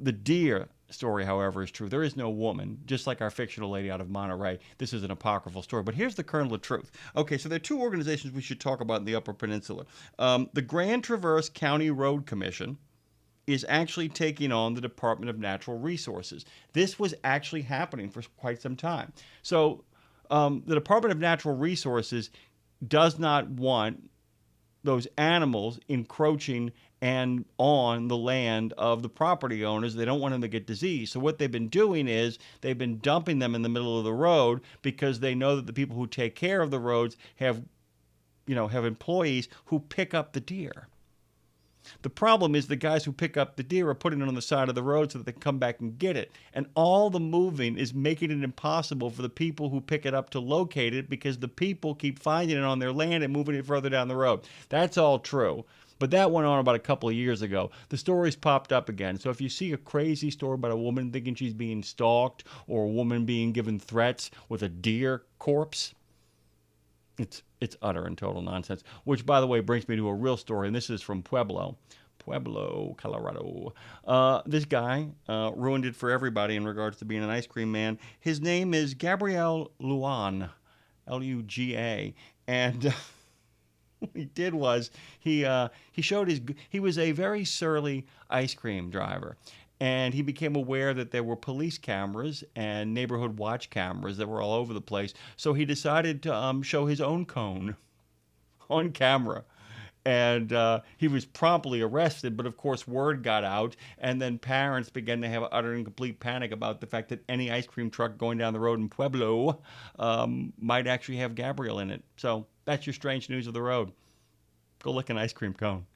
S1: The deer story, however, is true. There is no woman, just like our fictional lady out of Monterey. This is an apocryphal story. But here's the kernel of truth. Okay, so there are two organizations we should talk about in the Upper Peninsula. The Grand Traverse County Road Commission is actually taking on the Department of Natural Resources. This was actually happening for quite some time. So the Department of Natural Resources does not want those animals encroaching and on the land of the property owners. They don't want them to get disease. So what they've been doing is they've been dumping them in the middle of the road because they know that the people who take care of the roads have employees who pick up the deer. The problem is the guys who pick up the deer are putting it on the side of the road so that they can come back and get it. And all the moving is making it impossible for the people who pick it up to locate it because the people keep finding it on their land and moving it further down the road. That's all true. But that went on about a couple of years ago. The story's popped up again. So if you see a crazy story about a woman thinking she's being stalked or a woman being given threats with a deer corpse, it's utter and total nonsense. Which, by the way, brings me to a real story, and this is from Pueblo, Colorado. This guy ruined it for everybody in regards to being an ice cream man. His name is Gabriel Lugan, Luga, and what he did was he was a very surly ice cream driver. And he became aware that there were police cameras and neighborhood watch cameras that were all over the place. So he decided to show his own cone on camera. And he was promptly arrested. But, of course, word got out. And then parents began to have utter and complete panic about the fact that any ice cream truck going down the road in Pueblo might actually have Gabriel in it. So that's your strange news of the road. Go lick an ice cream cone.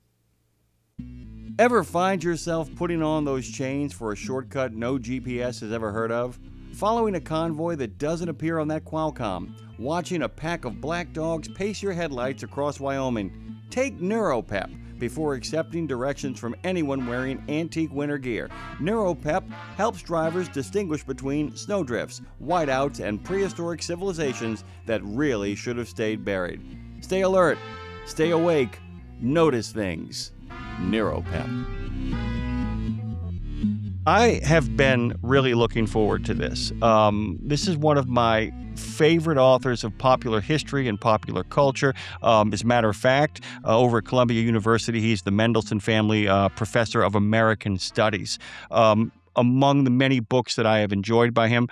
S1: Ever find yourself putting on those chains for a shortcut no GPS has ever heard of? Following a convoy that doesn't appear on that Qualcomm? Watching a pack of black dogs pace your headlights across Wyoming? Take NeuroPep, before accepting directions from anyone wearing antique winter gear. NeuroPep helps drivers distinguish between snowdrifts, whiteouts, and prehistoric civilizations that really should have stayed buried. Stay alert, stay awake, notice things. NeuroPep. I have been really looking forward to this. This is one of my favorite authors of popular history and popular culture. As a matter of fact, over at Columbia University, he's the Mendelsohn Family Professor of American Studies. Among the many books that I have enjoyed by him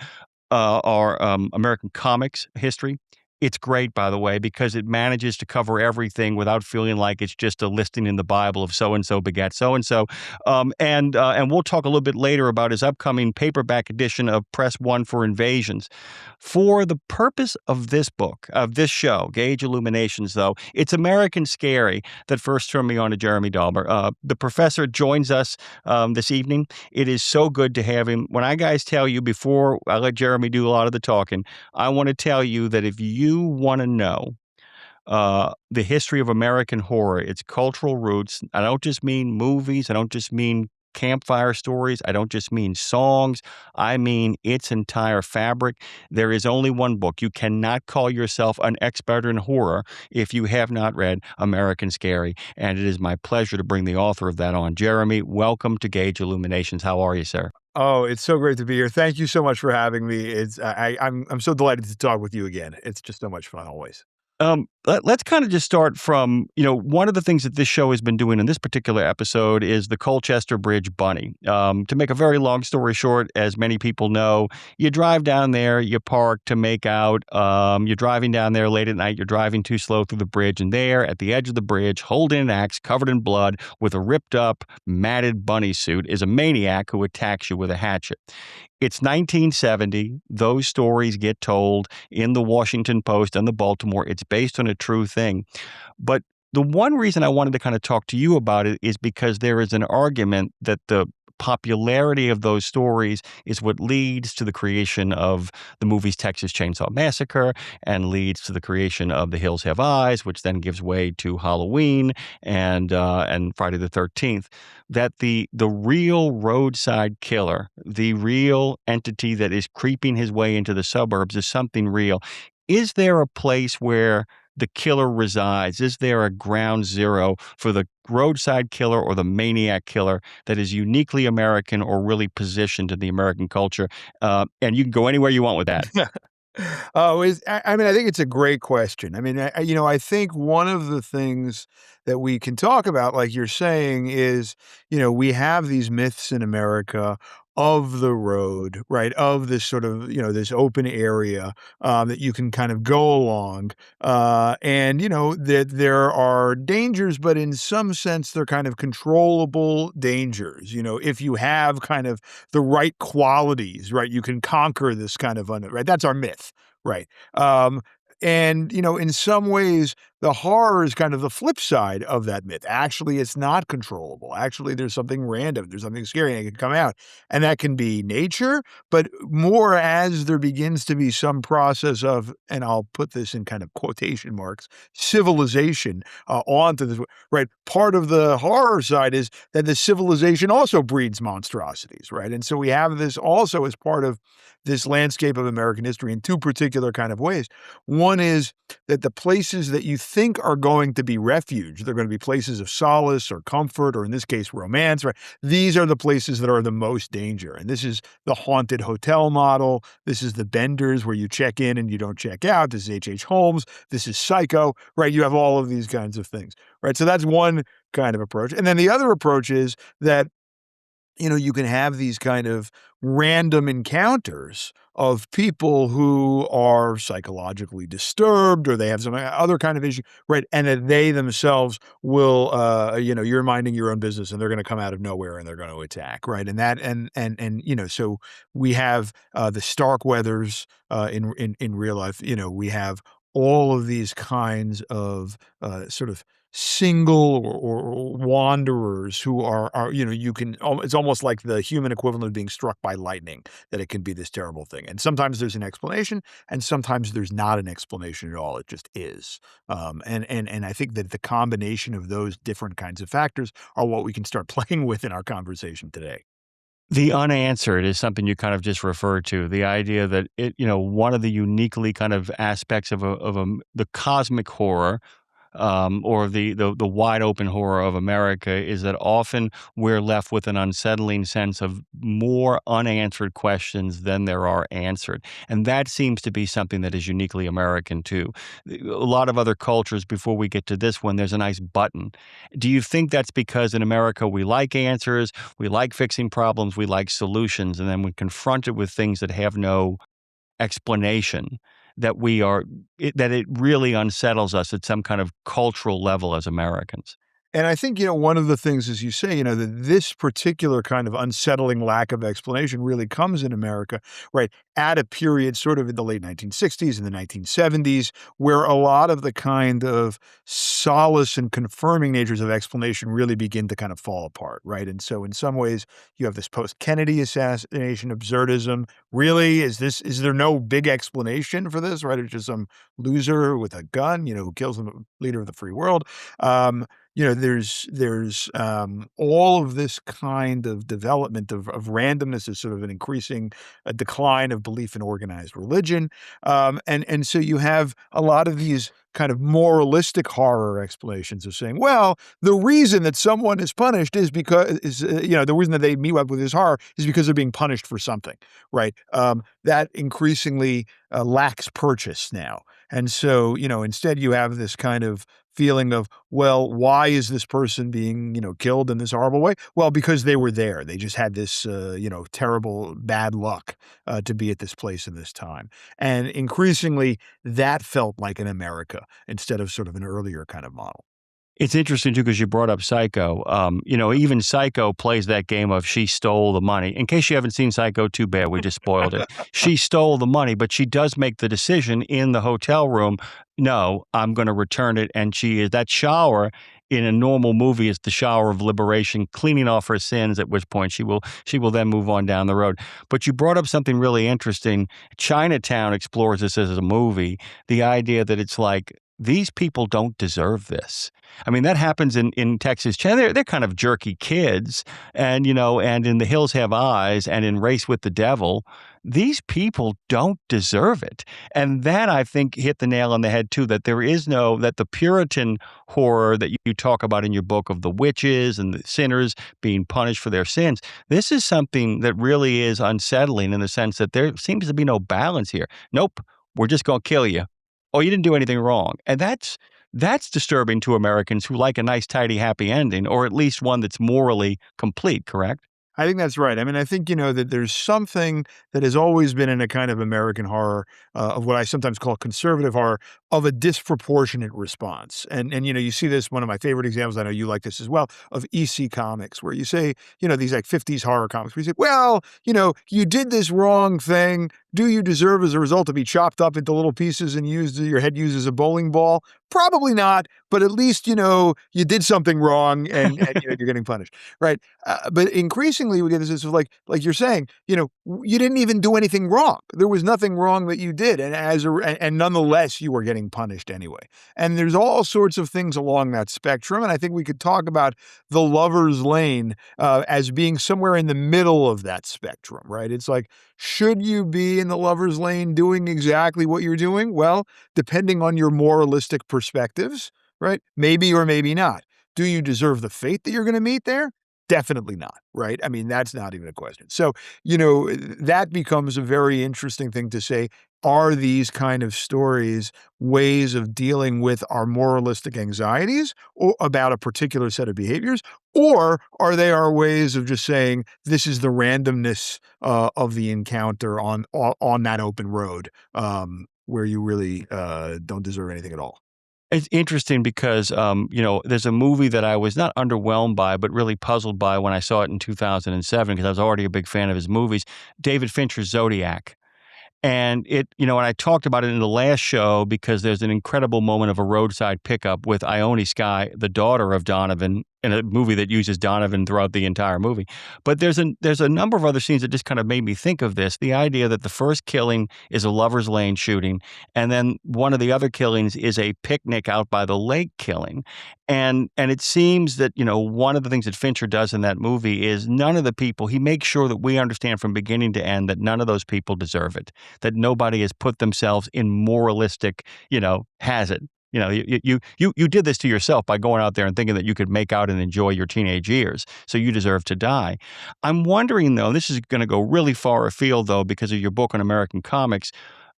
S1: are American Comics History. It's great, by the way, because it manages to cover everything without feeling like it's just a listing in the Bible of so-and-so begat so-and-so. And we'll talk a little bit later about his upcoming paperback edition of Press One for Invasions. For the purpose of this book, of this show, Gauge Illuminations, though, it's American Scary that first turned me on to Jeremy Dauber. The professor joins us this evening. It is so good to have him. When I guys tell you, before I let Jeremy do a lot of the talking, I want to tell you that if you want to know the history of American horror, its cultural roots, I don't just mean movies, I don't just mean campfire stories, I don't just mean songs, I mean its entire fabric. There is only one book. You cannot call yourself an expert in horror if you have not read American Scary, and it is my pleasure to bring the author of that on. Jeremy, welcome to Gauge Illuminations. How are you, sir?
S3: Oh, it's so great to be here. Thank you so much for having me. I'm so delighted to talk with you again. It's just so much fun always.
S1: Let's kind of just start from, one of the things that this show has been doing in this particular episode is the Colchester Bridge Bunny. To make a very long story short, as many people know, you drive down there, you park to make out, you're driving down there late at night, you're driving too slow through the bridge, and there at the edge of the bridge, holding an axe covered in blood with a ripped up, matted bunny suit, is a maniac who attacks you with a hatchet. It's 1970. Those stories get told in the Washington Post and the Baltimore. It's based on a true thing. But the one reason I wanted to kind of talk to you about it is because there is an argument that the popularity of those stories is what leads to the creation of the movies Texas Chainsaw Massacre and leads to the creation of The Hills Have Eyes, which then gives way to Halloween and Friday the 13th. That the real roadside killer, the real entity that is creeping his way into the suburbs is something real. Is there a place where the killer resides? Is there a ground zero for the roadside killer or the maniac killer that is uniquely American or really positioned in the American culture? And you can go anywhere you want with that.
S3: I mean, I think it's a great question. I mean, I think one of the things that we can talk about, like you're saying, is, we have these myths in America of the road, right? Of this sort of, this open area that you can kind of go along. And, that there are dangers, but in some sense, they're kind of controllable dangers. If you have kind of the right qualities, right, you can conquer this kind of, right? That's our myth, right? And, in some ways, the horror is kind of the flip side of that myth. Actually, it's not controllable. Actually, there's something random. There's something scary and it can come out. And that can be nature, but more as there begins to be some process of, and I'll put this in kind of quotation marks, civilization onto this, right? Part of the horror side is that the civilization also breeds monstrosities, right? And so we have this also as part of this landscape of American history in two particular kind of ways. One is that the places that you think are going to be refuge, they're going to be places of solace or comfort, or in this case, romance, right? These are the places that are the most danger. And this is the haunted hotel model. This is the Benders where you check in and you don't check out. This is H.H. Holmes. This is Psycho, right? You have all of these kinds of things, right? So that's one kind of approach. And then the other approach is that you can have these kind of random encounters of people who are psychologically disturbed or they have some other kind of issue, right? And that they themselves will, you're minding your own business and they're going to come out of nowhere and they're going to attack, right? And that, so we have the Starkweathers in real life, we have all of these kinds of sort of single or wanderers who are you can it's almost like the human equivalent of being struck by lightning, that it can be this terrible thing. And sometimes there's an explanation, and sometimes there's not an explanation at all. It just is. And I think that the combination of those different kinds of factors are what we can start playing with in our conversation today.
S1: The unanswered is something you kind of just referred to. The idea that one of the uniquely kind of aspects of the cosmic horror, or the wide open horror of America, is that often we're left with an unsettling sense of more unanswered questions than there are answered. And that seems to be something that is uniquely American too. A lot of other cultures, before we get to this one, there's a nice button. Do you think that's because in America we like answers, we like fixing problems, we like solutions, and then when confronted with things that have no explanation, that that it really unsettles us at some kind of cultural level as Americans?
S3: And I think, one of the things, as you say, that this particular kind of unsettling lack of explanation really comes in America, right, at a period sort of in the late 1960s and the 1970s, where a lot of the kind of solace and confirming natures of explanation really begin to kind of fall apart, right? And so in some ways, you have this post-Kennedy assassination absurdism. Really? Is there no big explanation for this, right? It's just some loser with a gun, who kills the leader of the free world. There's all of this kind of development of randomness is sort of an increasing decline of belief in organized religion. And so you have a lot of these kind of moralistic horror explanations of saying, well, the reason that someone is punished is because, the reason that they meet up with this horror is because they're being punished for something, right? That increasingly lacks purchase now. And so, instead you have this kind of feeling of, well, why is this person being, killed in this horrible way? Well, because they were there. They just had this, terrible bad luck to be at this place in this time. And increasingly, that felt like an America instead of sort of an earlier kind of model.
S1: It's interesting too, because you brought up Psycho. Even Psycho plays that game of she stole the money. In case you haven't seen Psycho, too bad, we just spoiled it. She stole the money, but she does make the decision in the hotel room, no, I'm going to return it. And that shower in a normal movie is the shower of liberation, cleaning off her sins, at which point she will then move on down the road. But you brought up something really interesting. Chinatown explores this as a movie, the idea that it's like, these people don't deserve this. I mean, that happens in Texas. They're kind of jerky kids, and and in The Hills Have Eyes and in Race with the Devil, these people don't deserve it. And that, I think, hit the nail on the head too, that that the Puritan horror that you talk about in your book of the witches and the sinners being punished for their sins, this is something that really is unsettling in the sense that there seems to be no balance here. Nope, we're just going to kill you. Oh, you didn't do anything wrong. And that's disturbing to Americans who like a nice, tidy, happy ending, or at least one that's morally complete, correct?
S3: I think that's right. I mean, I think, that there's something that has always been in a kind of American horror, of what I sometimes call conservative horror, of a disproportionate response. And you see this, one of my favorite examples, I know you like this as well, of EC Comics, where you say, these like 50s horror comics, where you say, well, you did this wrong thing. Do you deserve as a result to be chopped up into little pieces and your head used as a bowling ball? Probably not, but at least, you did something wrong and you're getting punished, right? But increasingly we get this sense of like you're saying, you didn't even do anything wrong. There was nothing wrong that you did. And nonetheless, you were getting punished anyway. And there's all sorts of things along that spectrum. And I think we could talk about the lover's lane as being somewhere in the middle of that spectrum, right? It's like, should you be in the lover's lane doing exactly what you're doing? Well, depending on your moralistic perspectives, right? Maybe or maybe not. Do you deserve the fate that you're going to meet there? Definitely not, right? I mean, that's not even a question. So, that becomes a very interesting thing to say. Are these kind of stories ways of dealing with our moralistic anxieties or about a particular set of behaviors? Or are they our ways of just saying, this is the randomness of the encounter on that open road where you really don't deserve anything at all?
S1: It's interesting because, there's a movie that I was not underwhelmed by, but really puzzled by when I saw it in 2007, because I was already a big fan of his movies, David Fincher's Zodiac. And and I talked about it in the last show because there's an incredible moment of a roadside pickup with Ione Skye, the daughter of Donovan, in a movie that uses Donovan throughout the entire movie. But there's a number of other scenes that just kind of made me think of this. The idea that the first killing is a lover's lane shooting, and then one of the other killings is a picnic out by the lake killing. And it seems that, one of the things that Fincher does in that movie is none of the people, he makes sure that we understand from beginning to end that none of those people deserve it, that nobody has put themselves in moralistic, has it. You did this to yourself by going out there and thinking that you could make out and enjoy your teenage years, so you deserve to die. I'm wondering, though, this is going to go really far afield, though, because of your book on American comics.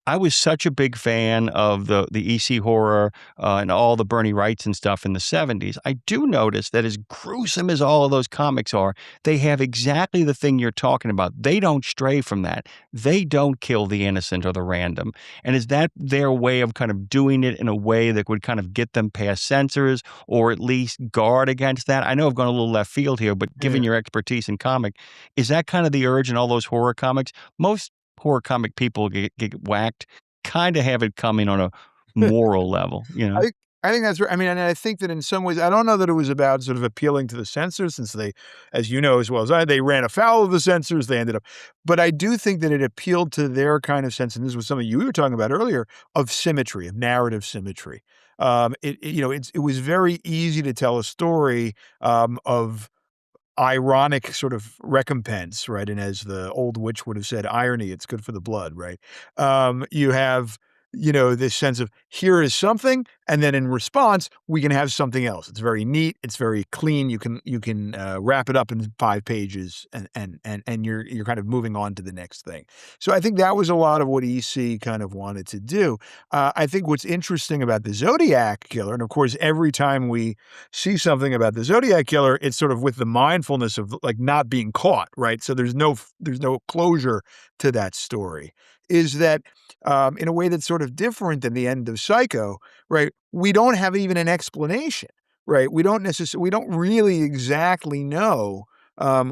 S1: I was such a big fan of the EC horror and all the Bernie Wrights and stuff in the 70s. I do notice that as gruesome as all of those comics are, they have exactly the thing you're talking about. They don't stray from that. They don't kill the innocent or the random. And is that their way of kind of doing it in a way that would kind of get them past censors or at least guard against that? I know I've gone a little left field here, but given your expertise in comic, is that kind of the urge in all those horror comics? Most horror comic people get whacked, kind of have it coming on a moral level,
S3: I think that's right. I mean, and I think that in some ways, I don't know that it was about sort of appealing to the censors, since they, as you know as well as I, they ran afoul of the censors. They ended up, but I do think that it appealed to their kind of sense, and this was something you were talking about earlier, of symmetry, of narrative symmetry. It was very easy to tell a story of ironic sort of recompense, right? And as the old witch would have said, irony, it's good for the blood, right? You have, this sense of here is something, and then in response, we can have something else. It's very neat. It's very clean. You can wrap it up in 5 pages, and you're kind of moving on to the next thing. So I think that was a lot of what EC kind of wanted to do. I think what's interesting about the Zodiac Killer, and of course, every time we see something about the Zodiac Killer, it's sort of with the mindfulness of like not being caught, right? So there's no closure to that story. Is that in a way that's sort of different than the end of Psycho, right? We don't have even an explanation, right? We don't really exactly know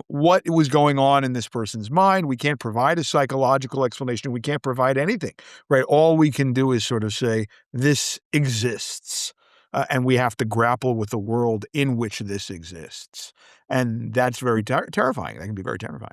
S3: what was going on in this person's mind. We can't provide a psychological explanation. We can't provide anything, right? All we can do is sort of say, this exists. And we have to grapple with the world in which this exists. And that's very terrifying. That can be very terrifying.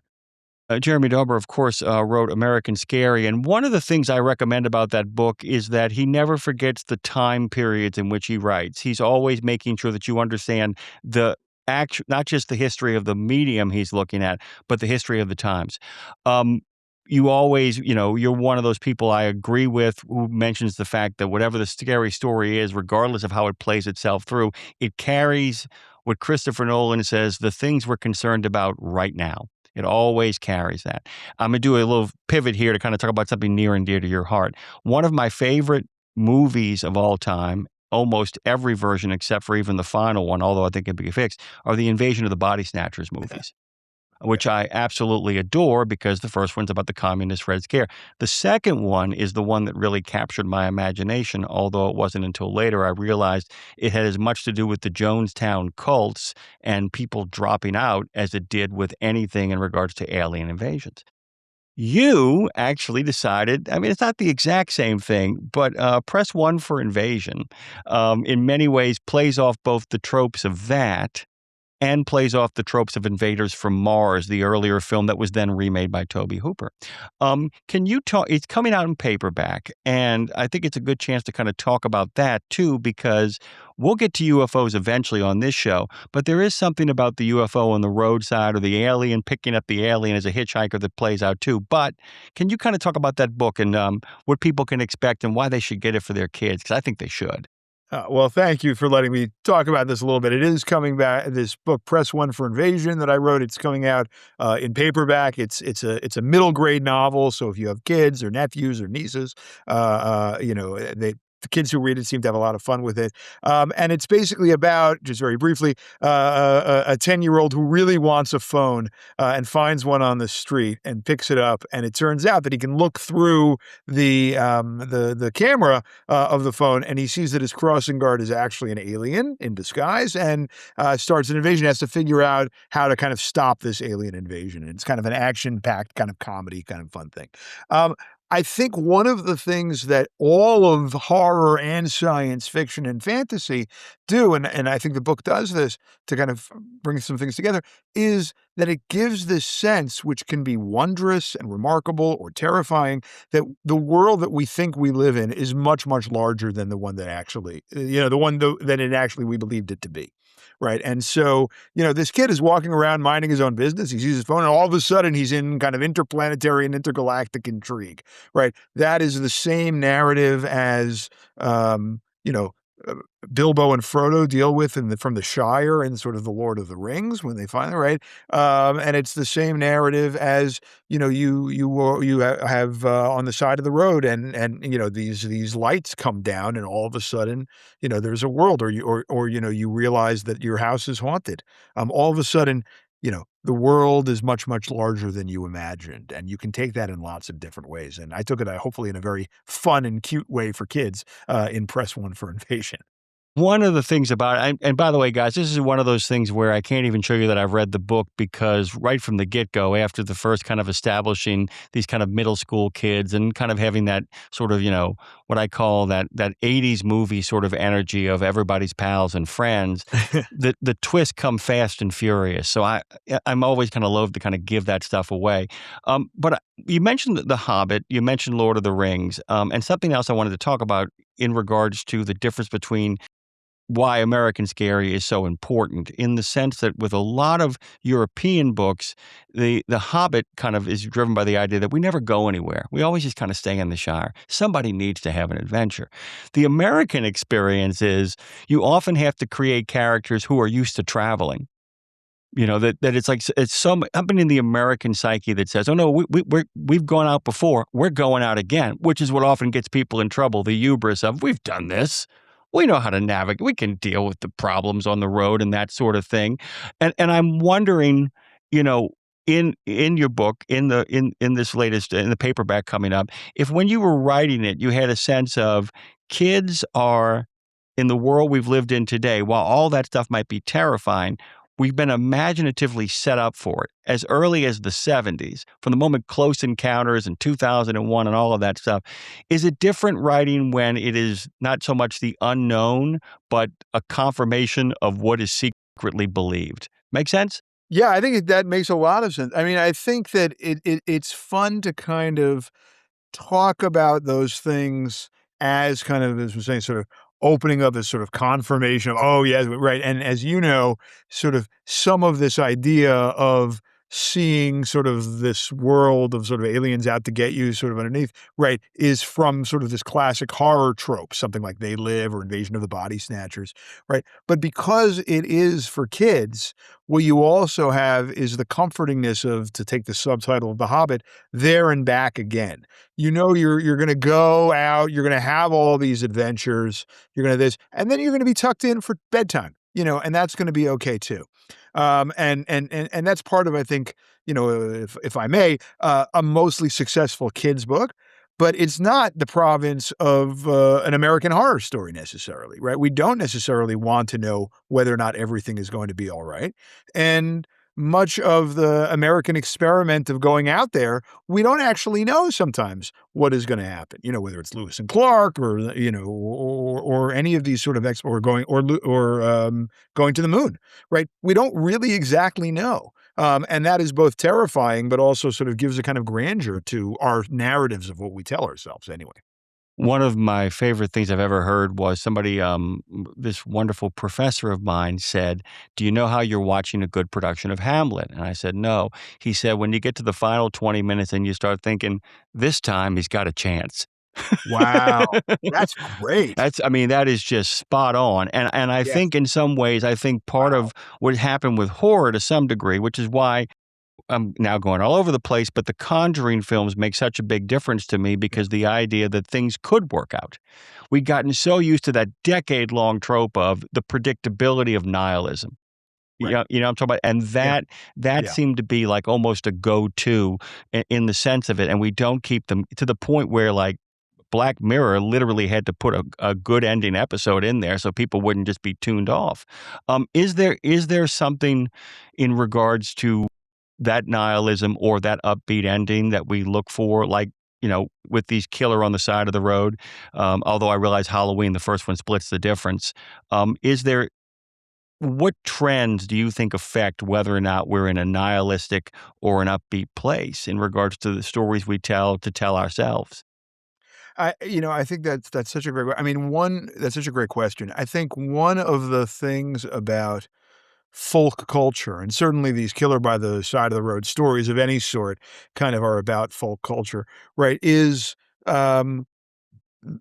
S1: Jeremy Dauber, of course, wrote American Scary. And one of the things I recommend about that book is that he never forgets the time periods in which he writes. He's always making sure that you understand not just the history of the medium he's looking at, but the history of the times. You always, you're one of those people I agree with who mentions the fact that whatever the scary story is, regardless of how it plays itself through, it carries what Christopher Nolan says, the things we're concerned about right now. It always carries that. I'm going to do a little pivot here to kind of talk about something near and dear to your heart. One of my favorite movies of all time, almost every version except for even the final one, although I think it can be fixed, are the Invasion of the Body Snatchers movies, which I absolutely adore because the first one's about the communist Red Scare. The second one is the one that really captured my imagination, although it wasn't until later I realized it had as much to do with the Jonestown cults and people dropping out as it did with anything in regards to alien invasions. You actually decided, I mean, it's not the exact same thing, but Press One for Invasion in many ways plays off both the tropes of that and plays off the tropes of Invaders from Mars, the earlier film that was then remade by Tobe Hooper. Can you talk? It's coming out in paperback, and I think it's a good chance to kind of talk about that too, because we'll get to UFOs eventually on this show, but there is something about the UFO on the roadside or the alien picking up the alien as a hitchhiker that plays out too. But can you kind of talk about that book and what people can expect and why they should get it for their kids? Because I think they should.
S3: Well, thank you for letting me talk about this a little bit. It is coming back. This book, Press One for Invasion, that I wrote, it's coming out in paperback. It's a middle grade novel. So if you have kids or nephews or nieces, the kids who read it seem to have a lot of fun with it. And it's basically about, just very briefly, a 10-year-old who really wants a phone and finds one on the street and picks it up. And it turns out that he can look through the camera of the phone, and he sees that his crossing guard is actually an alien in disguise and starts an invasion. He has to figure out how to kind of stop this alien invasion. And it's kind of an action-packed kind of comedy, kind of fun thing. I think one of the things that all of horror and science fiction and fantasy do, and I think the book does this to kind of bring some things together, is that it gives this sense, which can be wondrous and remarkable or terrifying, that the world that we think we live in is much, much larger than the one that actually, the one that it actually we believed it to be. Right. And so, this kid is walking around minding his own business. He sees his phone, and all of a sudden he's in kind of interplanetary and intergalactic intrigue. Right. That is the same narrative as, you know, uh, Bilbo and Frodo deal with from the Shire and sort of the Lord of the Rings when they finally right, and it's the same narrative as have on the side of the road, and these lights come down, and all of a sudden there's a world, or you realize that your house is haunted. All of a sudden, the world is much, much larger than you imagined, and you can take that in lots of different ways. And I took it, hopefully, in a very fun and cute way for kids in Press One for Invasion.
S1: One of the things about it, and by the way, guys, this is one of those things where I can't even show you that I've read the book, because right from the get-go, after the first kind of establishing these kind of middle school kids and kind of having that sort of, what I call that 80s movie sort of energy of everybody's pals and friends, the twists come fast and furious. So I'm always kind of loath to kind of give that stuff away. But you mentioned The Hobbit, you mentioned Lord of the Rings, and something else I wanted to talk about in regards to the difference between why American Scary is so important, in the sense that with a lot of European books, the Hobbit kind of is driven by the idea that we never go anywhere. We always just kind of stay in the Shire. Somebody needs to have an adventure. The American experience is you often have to create characters who are used to traveling. That it's like it's something in the American psyche that says, "Oh no, we've gone out before. We're going out again," which is what often gets people in trouble. The hubris of, "We've done this. We know how to navigate. We can deal with the problems on the road," and that sort of thing. And I'm wondering, in your book, in this latest, in the paperback coming up, if when you were writing it, you had a sense of kids are in the world we've lived in today, while all that stuff might be terrifying, we've been imaginatively set up for it as early as the 70s, from the moment Close Encounters in 2001 and all of that stuff. Is it different writing when it is not so much the unknown, but a confirmation of what is secretly believed? Make sense?
S3: Yeah, I think that makes a lot of sense. I mean, I think that it's fun to kind of talk about those things as kind of, as we're saying, sort of opening up this sort of confirmation of, oh, yes, right. And as you know, sort of some of this idea of seeing sort of this world of sort of aliens out to get you sort of underneath, right, is from sort of this classic horror trope, something like They Live or Invasion of the Body Snatchers, right? But because it is for kids, what you also have is the comfortingness of, to take the subtitle of The Hobbit, There and Back Again. You're going to go out, you're going to have all these adventures, you're going to this, and then you're going to be tucked in for bedtime, and that's going to be okay too. And that's part of, I think, if I may, a mostly successful kids book, but it's not the province of an American horror story necessarily, right? We don't necessarily want to know whether or not everything is going to be all right. And much of the American experiment of going out there, we don't actually know sometimes what is going to happen, whether it's Lewis and Clark or, or any of these sort of or going going to the moon, right? We don't really exactly know. And that is both terrifying, but also sort of gives a kind of grandeur to our narratives of what we tell ourselves anyway.
S1: One of my favorite things I've ever heard was somebody, this wonderful professor of mine said, "Do you know how you're watching a good production of Hamlet?" And I said, "No." He said, "When you get to the final 20 minutes and you start thinking, this time he's got a chance."
S3: Wow. That's great.
S1: That is just spot on. And I
S3: Yes.
S1: think in some ways, I think part
S3: Wow.
S1: of what happened with horror to some degree, which is why I'm now going all over the place, but the Conjuring films make such a big difference to me, because the idea that things could work out. We'd gotten so used to that decade-long trope of the predictability of nihilism.
S3: Right.
S1: I'm talking about, and
S3: Yeah.
S1: that
S3: Yeah.
S1: seemed to be like almost a go-to in the sense of it, and we don't keep them to the point where, like, Black Mirror literally had to put a good ending episode in there so people wouldn't just be tuned off. Is there something in regards to that nihilism or that upbeat ending that we look for? Like, with these killer on the side of the road. Although I realize Halloween, the first one, splits the difference. What trends do you think affect whether or not we're in a nihilistic or an upbeat place in regards to the stories we tell to tell ourselves?
S3: I think that's such a great. I mean, that's such a great question. I think one of the things about folk culture, and certainly these killer by the side of the road stories of any sort, kind of are about folk culture, right? Is um,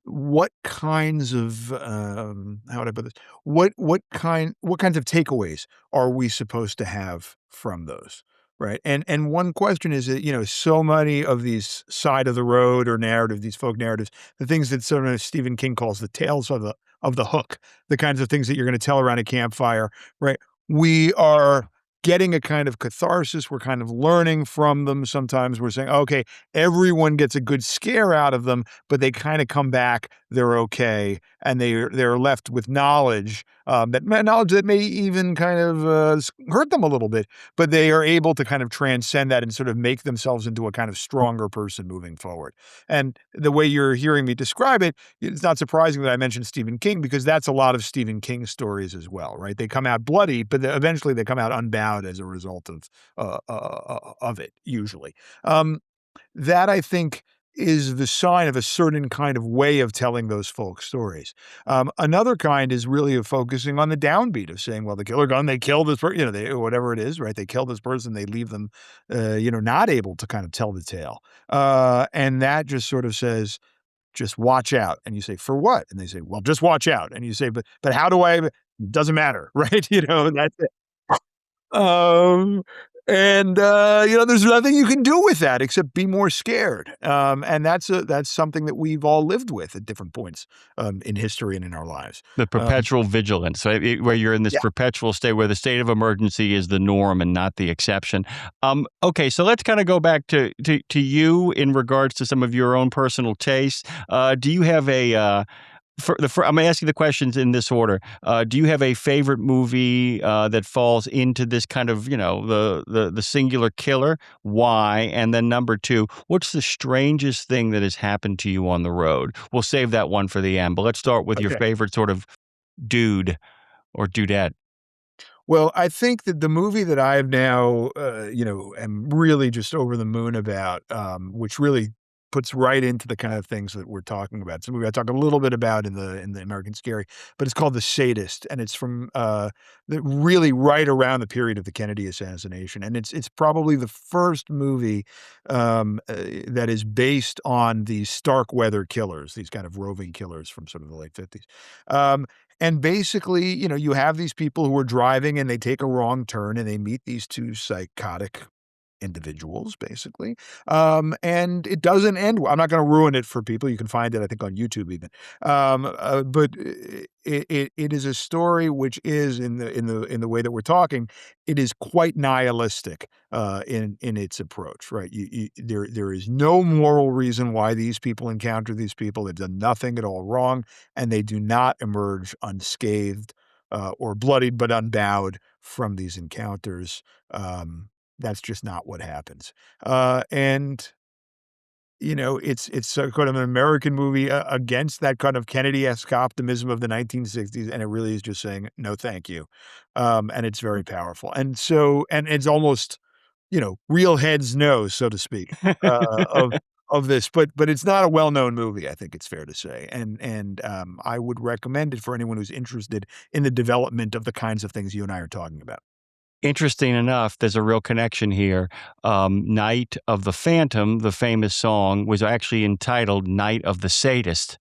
S3: what kinds of how would I put this? What kinds of takeaways are we supposed to have from those? Right. And one question is that, so many of these side of the road or narrative, these folk narratives, the things that sort of Stephen King calls the tales of the hook, the kinds of things that you're going to tell around a campfire, right? We are getting a kind of catharsis. We're kind of learning from them. Sometimes we're saying, okay, everyone gets a good scare out of them, but they kind of come back, they're okay, and they're left with knowledge, knowledge that may even kind of hurt them a little bit, but they are able to kind of transcend that and sort of make themselves into a kind of stronger person moving forward. And the way you're hearing me describe it, it's not surprising that I mentioned Stephen King, because that's a lot of Stephen King stories as well, right? They come out bloody, but eventually they come out unbound as a result of it, usually. That I think is the sign of a certain kind of way of telling those folk stories. Another kind is really of focusing on the downbeat of saying, well, the killer gun, they kill this person, whatever it is, right? They kill this person, they leave them, not able to kind of tell the tale. And that just sort of says, just watch out. And you say, for what? And they say, well, just watch out. And you say, but how do I, doesn't matter, right? That's it. Um, there's nothing you can do with that except be more scared. And that's something that we've all lived with at different points, in history and in our lives.
S1: The perpetual vigilance, right? Where you're in this
S3: Yeah.
S1: perpetual state where the state of emergency is the norm and not the exception. Okay, so let's kind of go back to you in regards to some of your own personal tastes. Do you have I'm going to ask you the questions in this order. Do you have a favorite movie that falls into this kind of, the singular killer? Why? And then number two, what's the strangest thing that has happened to you on the road? We'll save that one for the end, but let's start with your
S3: Okay.
S1: favorite sort of dude or dudette.
S3: Well, I think that the movie that I have now, am really just over the moon about, which really puts right into the kind of things that we're talking about. It's a movie I talk a little bit about in the American Scary, but it's called The Sadist, and it's from really right around the period of the Kennedy assassination, and it's probably the first movie that is based on these stark weather killers, these kind of roving killers from sort of the late 50s. Um, and basically, you have these people who are driving and they take a wrong turn and they meet these two psychotic individuals, basically. And it doesn't end well. I'm not going to ruin it for people. You can find it, I think, on YouTube even. But it is a story which is in the way that we're talking. It is quite nihilistic in its approach, right? There is no moral reason why these people encounter these people. They've done nothing at all wrong, and they do not emerge unscathed or bloodied but unbowed from these encounters. That's just not what happens. And it's sort of an American movie against that kind of Kennedy-esque optimism of the 1960s, and it really is just saying, "No, thank you." And it's very powerful. And it's almost, real heads know, so to speak, of this, but it's not a well-known movie, I think it's fair to say. And I would recommend it for anyone who's interested in the development of the kinds of things you and I are talking about.
S1: Interesting enough, there's a real connection here. Night of the Phantom, the famous song, was actually entitled Night of the Sadist.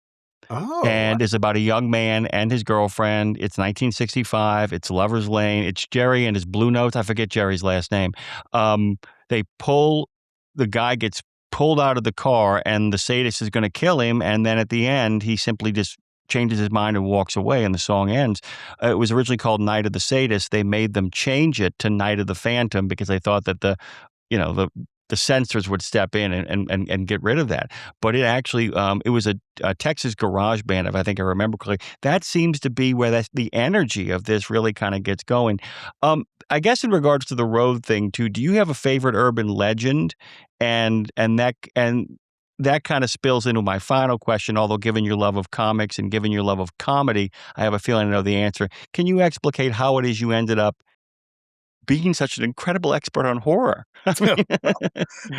S3: Oh,
S1: And is about a young man and his girlfriend. It's 1965. It's Lover's Lane. It's Jerry and his Blue Notes. I forget Jerry's last name. They pull, the guy gets pulled out of the car, and the sadist is going to kill him. And then at the end, he simply just changes his mind and walks away, and the song ends. It was originally called Night of the Sadist. They made them change it to Night of the Phantom because they thought that the censors would step in and get rid of that. But it actually, it was a Texas garage band, if I think I remember correctly. That seems to be where the energy of this really kind of gets going. I guess in regards to the road thing too, do you have a favorite urban legend? And that kind of spills into my final question, although given your love of comics and given your love of comedy, I have a feeling I know the answer. Can you explicate how it is you ended up being such an incredible expert on horror? I mean,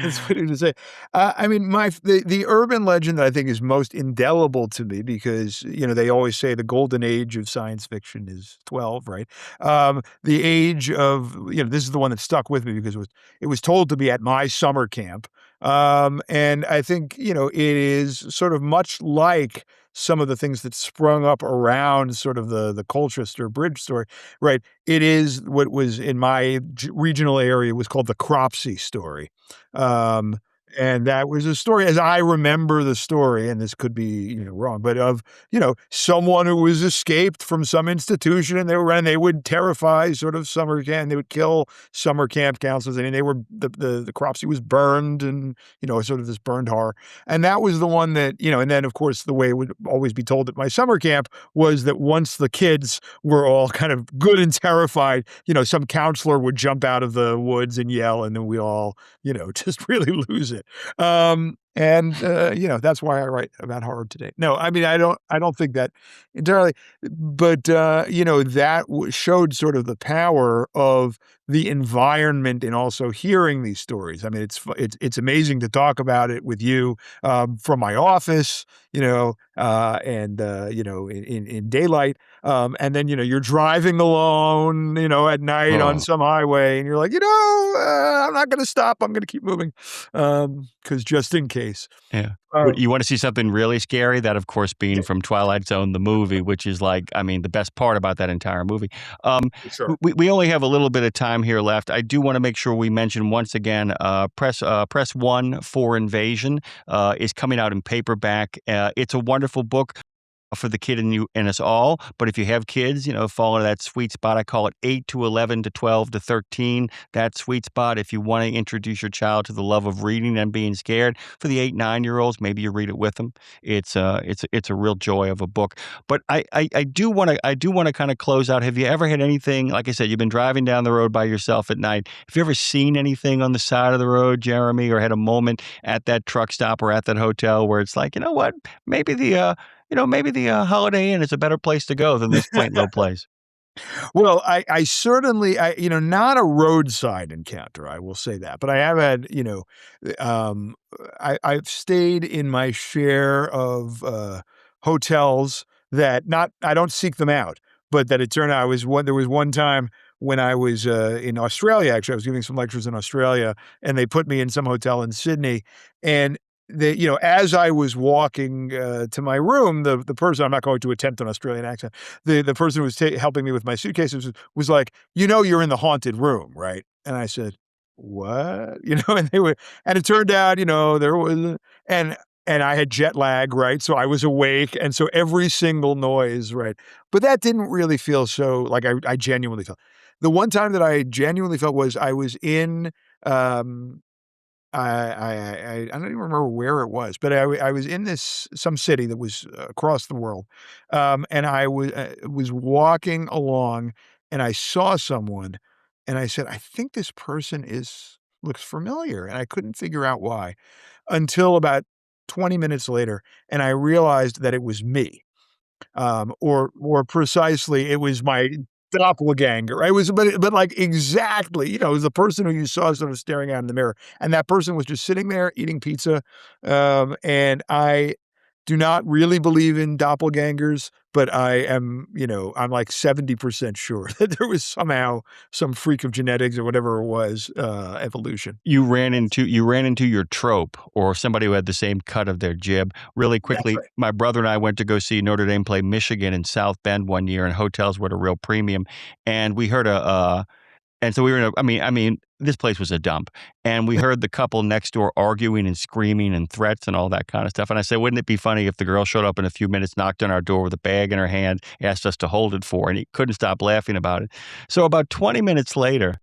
S3: That's funny to say. I mean, the urban legend that I think is most indelible to me because, they always say the golden age of science fiction is 12, right? The age of, this is the one that stuck with me because it was told to be at my summer camp. And I think, it is sort of much like some of the things that sprung up around sort of the Colchester Bridge story, right? It is what was in my regional area was called the Cropsey story. Um, and that was a story as I remember the story, and this could be, wrong, but of, someone who was escaped from some institution and they would terrify sort of summer camp, they would kill summer camp counselors. I mean, the Cropsey was burned and, sort of this burned horror. And that was the one that, and then of course the way it would always be told at my summer camp was that once the kids were all kind of good and terrified, some counselor would jump out of the woods and yell, and then we all, just really lose it. That's why I write about horror today. No, I mean, I don't think that entirely, but, that showed sort of the power of the environment and also hearing these stories. I mean, it's amazing to talk about it with you, from my office, in daylight. And then, you're driving alone, at night on
S1: oh,
S3: some highway and you're like, I'm not going to stop. I'm going to keep moving. Cause just in case.
S1: yeah.
S3: Uh,
S1: You want to see something really scary? That, of course, being from Twilight Zone, the movie, which is like, I mean, the best part about that entire movie.
S3: sure.
S1: We only have a little bit of time here left. I do want to make sure we mention once again, press 1 for Invasion is coming out in paperback. It's a wonderful book for the kid in you and us all. But if you have kids, fall into that sweet spot. I call it 8 to 11 to 12 to 13. That sweet spot. If you want to introduce your child to the love of reading and being scared, for the 8, 9-year-olds, maybe you read it with them. It's a real joy of a book. But I do want to kind of close out. Have you ever had anything, like I said, you've been driving down the road by yourself at night. Have you ever seen anything on the side of the road, Jeremy, or had a moment at that truck stop or at that hotel where it's like, you know what, maybe the Holiday Inn is a better place to go than this quaint little place.
S3: Well, I certainly, not a roadside encounter, I will say that, but I have had, I've stayed in my share of hotels that not I don't seek them out, but that it turned out there was one time when I was in Australia. Actually, I was giving some lectures in Australia, and they put me in some hotel in Sydney, and as I was walking to my room, the person, I'm not going to attempt an Australian accent, the person who was helping me with my suitcases was like, you're in the haunted room, right? And I said, what? And it turned out, there was, and and I had jet lag, right? So I was awake, and so every single noise, right? But that didn't really feel so like I genuinely felt. The one time that I genuinely felt was I was in um I don't even remember where it was, but I was in some city that was across the world, and I was walking along, and I saw someone, and I said, "I think this person looks familiar," and I couldn't figure out why until about 20 minutes later, and I realized that it was me. Or more precisely, it was my doppelganger. I was, but like exactly, it was the person who you saw sort of staring out in the mirror, and that person was just sitting there eating pizza. And I do not really believe in doppelgangers, but I'm like 70% sure that there was somehow some freak of genetics or whatever it was, evolution.
S1: You ran into your trope or somebody who had the same cut of their jib. Really
S3: That's
S1: quickly,
S3: right.
S1: my brother and I went to go see Notre Dame play Michigan in South Bend one year, and hotels were at a real premium. And we heard and so we were in this place was a dump. And we heard the couple next door arguing and screaming and threats and all that kind of stuff. And I said, wouldn't it be funny if the girl showed up in a few minutes, knocked on our door with a bag in her hand, asked us to hold it for her, and he couldn't stop laughing about it. So about 20 minutes later,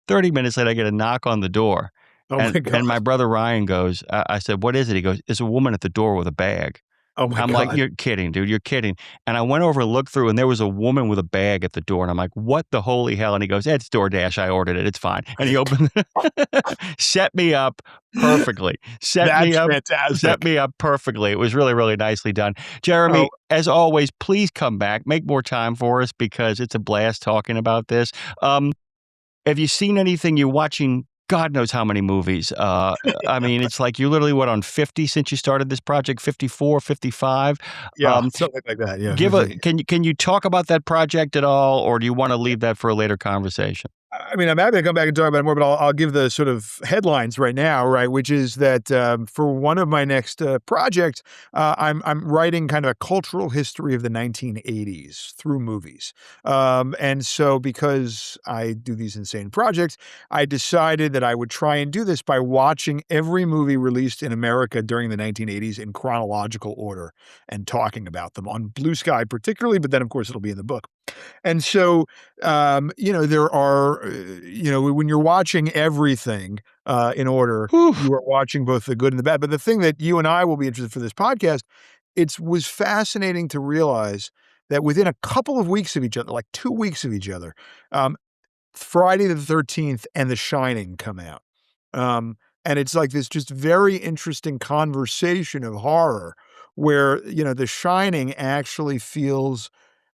S1: 30 minutes later, I get a knock on the door.
S3: Oh
S1: And
S3: my
S1: and my
S3: God.
S1: brother Ryan goes, I said, what is it? He goes, it's a woman at the door with a bag.
S3: Oh my
S1: I'm like,
S3: God.
S1: you're kidding, dude. You're kidding. And I went over and looked through, and there was a woman with a bag at the door. And I'm like, what the holy hell? And he goes, it's DoorDash. I ordered it. It's fine. And he opened, set me up perfectly.
S3: That's fantastic.
S1: Set me up perfectly. It was really, really nicely done. Jeremy,
S3: Oh,
S1: as always, please come back. Make more time for us because it's a blast talking about this. Have you seen anything? You're watching God knows how many movies. I mean, it's like you're literally, what, on 50 since you started this project, 54, 55?
S3: yeah, something like that. Yeah.
S1: Can you talk about that project at all, or do you want to leave that for a later conversation?
S3: I mean, I'm happy to come back and talk about it more, but I'll give the sort of headlines right now, right? Which is that for one of my next projects, I'm writing kind of a cultural history of the 1980s through movies, and so because I do these insane projects, I decided that I would try and do this by watching every movie released in America during the 1980s in chronological order and talking about them on Blue Sky, particularly. But then, of course, it'll be in the book. And so, there are, when you're watching everything in order,
S1: Whew.
S3: you are watching both the good and the bad. But the thing that you and I will be interested for this podcast, it was fascinating to realize that within a couple of weeks of each other, like 2 weeks of each other, Friday the 13th and The Shining come out. And it's like this just very interesting conversation of horror where, The Shining actually feels,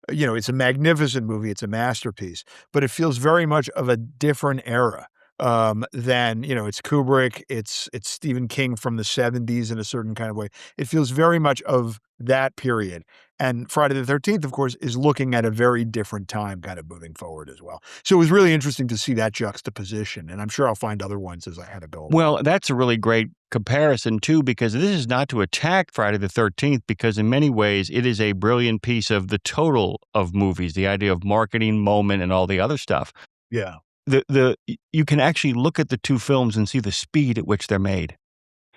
S3: it's a magnificent movie. It's a masterpiece, but it feels very much of a different era than, it's Kubrick. It's Stephen King from the 70s in a certain kind of way. It feels very much of that period. And Friday the 13th, of course, is looking at a very different time kind of moving forward as well. So it was really interesting to see that juxtaposition. And I'm sure I'll find other ones as I had to go along.
S1: Well, that's a really great comparison, too, because this is not to attack Friday the 13th, because in many ways it is a brilliant piece of the total of movies, the idea of marketing, moment, and all the other stuff.
S3: Yeah.
S1: You can actually look at the two films and see the speed at which they're made.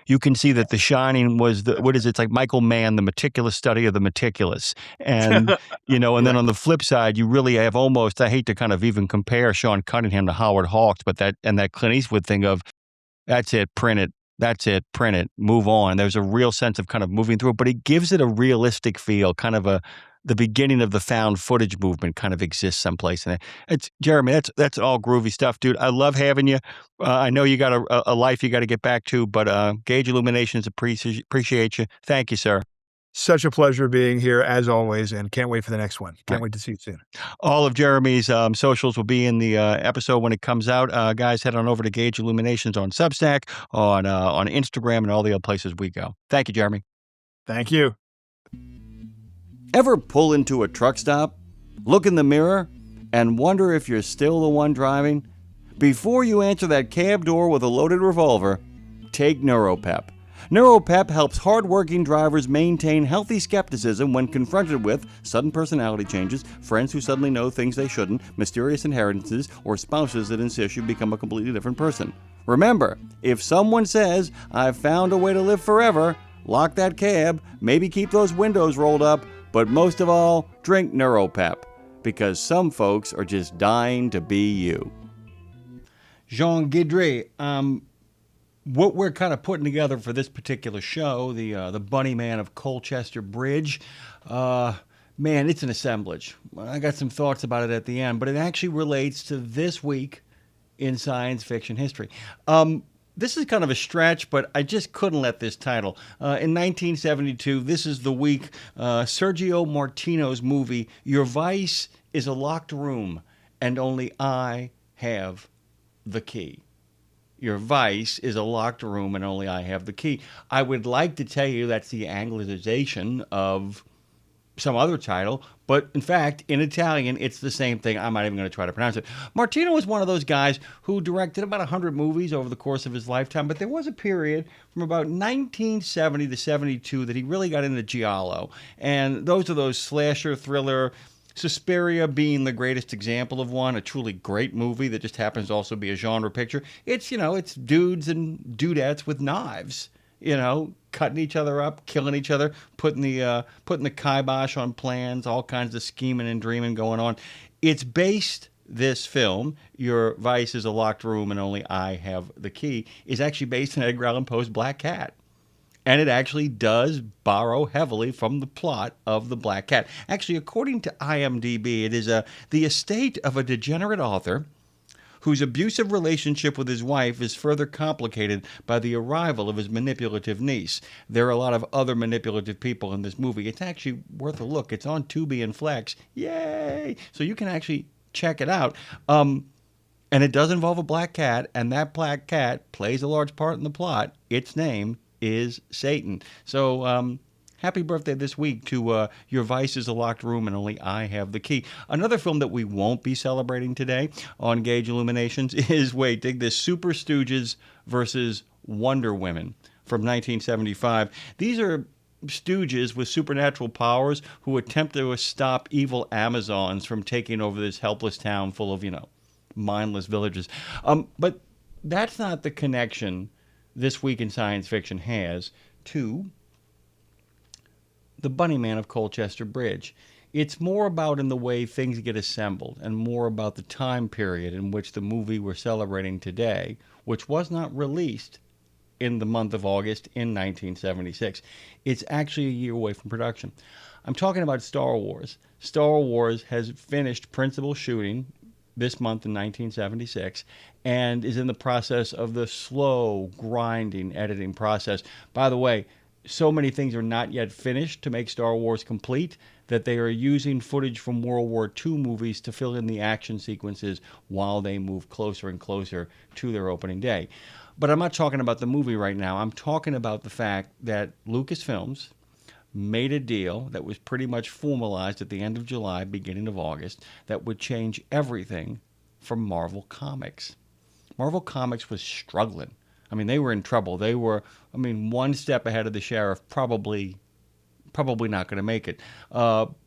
S1: You can see that The Shining was it's like Michael Mann, the meticulous study of the meticulous. And, and then on the flip side, you really have almost, I hate to kind of even compare Sean Cunningham to Howard Hawks, but that Clint Eastwood thing of, that's it, print it. That's it, print it, move on. There's a real sense of kind of moving through it, but it gives it a realistic feel, kind of the beginning of the found footage movement kind of exists someplace in it. It's Jeremy, that's all groovy stuff, dude. I love having you. I know you got a life you got to get back to, but Gage Illuminations appreciate you. Thank you, sir.
S3: Such a pleasure being here as always, and can't wait for the next one. Can't wait to see you soon.
S1: All of Jeremy's socials will be in the episode when it comes out. Guys, head on over to Gage Illuminations on Substack, on Instagram, and all the other places we go. Thank you, Jeremy.
S3: Thank you.
S1: Ever pull into a truck stop, look in the mirror, and wonder if you're still the one driving? Before you answer that cab door with a loaded revolver, take NeuroPep. NeuroPep helps hardworking drivers maintain healthy skepticism when confronted with sudden personality changes, friends who suddenly know things they shouldn't, mysterious inheritances, or spouses that insist you become a completely different person. Remember, if someone says, "I've found a way to live forever," lock that cab, maybe keep those windows rolled up, but most of all, drink NeuroPep, because some folks are just dying to be you. Jean Guidry, what we're kind of putting together for this particular show, the Bunnyman of Colchester Bridge, man, it's an assemblage. I got some thoughts about it at the end, but it actually relates to this week in science fiction history. This is kind of a stretch, but I just couldn't let this title. In 1972, this is the week, Sergio Martino's movie, Your Vice is a Locked Room, and Only I Have the Key. Your vice is a locked room, and only I have the key. I would like to tell you that's the Anglicization of some other title, but in fact, in Italian, it's the same thing. I'm not even going to try to pronounce it. Martino was one of those guys who directed about 100 movies over the course of his lifetime, but there was a period from about 1970 to 72 that he really got into giallo, and those are those slasher, thriller, Suspiria being the greatest example of one, a truly great movie that just happens to also be a genre picture. It's, it's dudes and dudettes with knives, cutting each other up, killing each other, putting the kibosh on plans, all kinds of scheming and dreaming going on. It's based, this film, Your Vice is a Locked Room and Only I Have the Key, is actually based on Edgar Allan Poe's Black Cat. And it actually does borrow heavily from the plot of The Black Cat. Actually, according to IMDb, it is the estate of a degenerate author whose abusive relationship with his wife is further complicated by the arrival of his manipulative niece. There are a lot of other manipulative people in this movie. It's actually worth a look. It's on Tubi and Flex. Yay! So you can actually check it out. And it does involve a black cat, and that black cat plays a large part in the plot. Its name is Satan. So, happy birthday this week to Your Vice is a Locked Room and Only I Have the Key. Another film that we won't be celebrating today on Gauge Illuminations is, wait, dig this, Super Stooges versus Wonder Women from 1975. These are stooges with supernatural powers who attempt to stop evil Amazons from taking over this helpless town full of, mindless villagers. But that's not the connection This Week in Science Fiction has to the Bunnyman of Colchester Bridge. It's more about in the way things get assembled and more about the time period in which the movie we're celebrating today, which was not released in the month of August in 1976. It's actually a year away from production. I'm talking about Star Wars. Star Wars has finished principal shooting this month in 1976 and is in the process of the slow, grinding editing process. By the way, so many things are not yet finished to make Star Wars complete that they are using footage from World War II movies to fill in the action sequences while they move closer and closer to their opening day. But I'm not talking about the movie right now. I'm talking about the fact that Lucasfilms made a deal that was pretty much formalized at the end of July, beginning of August, that would change everything for Marvel Comics. Marvel Comics was struggling. I mean, they were in trouble. They were, one step ahead of the sheriff, probably not going to make it.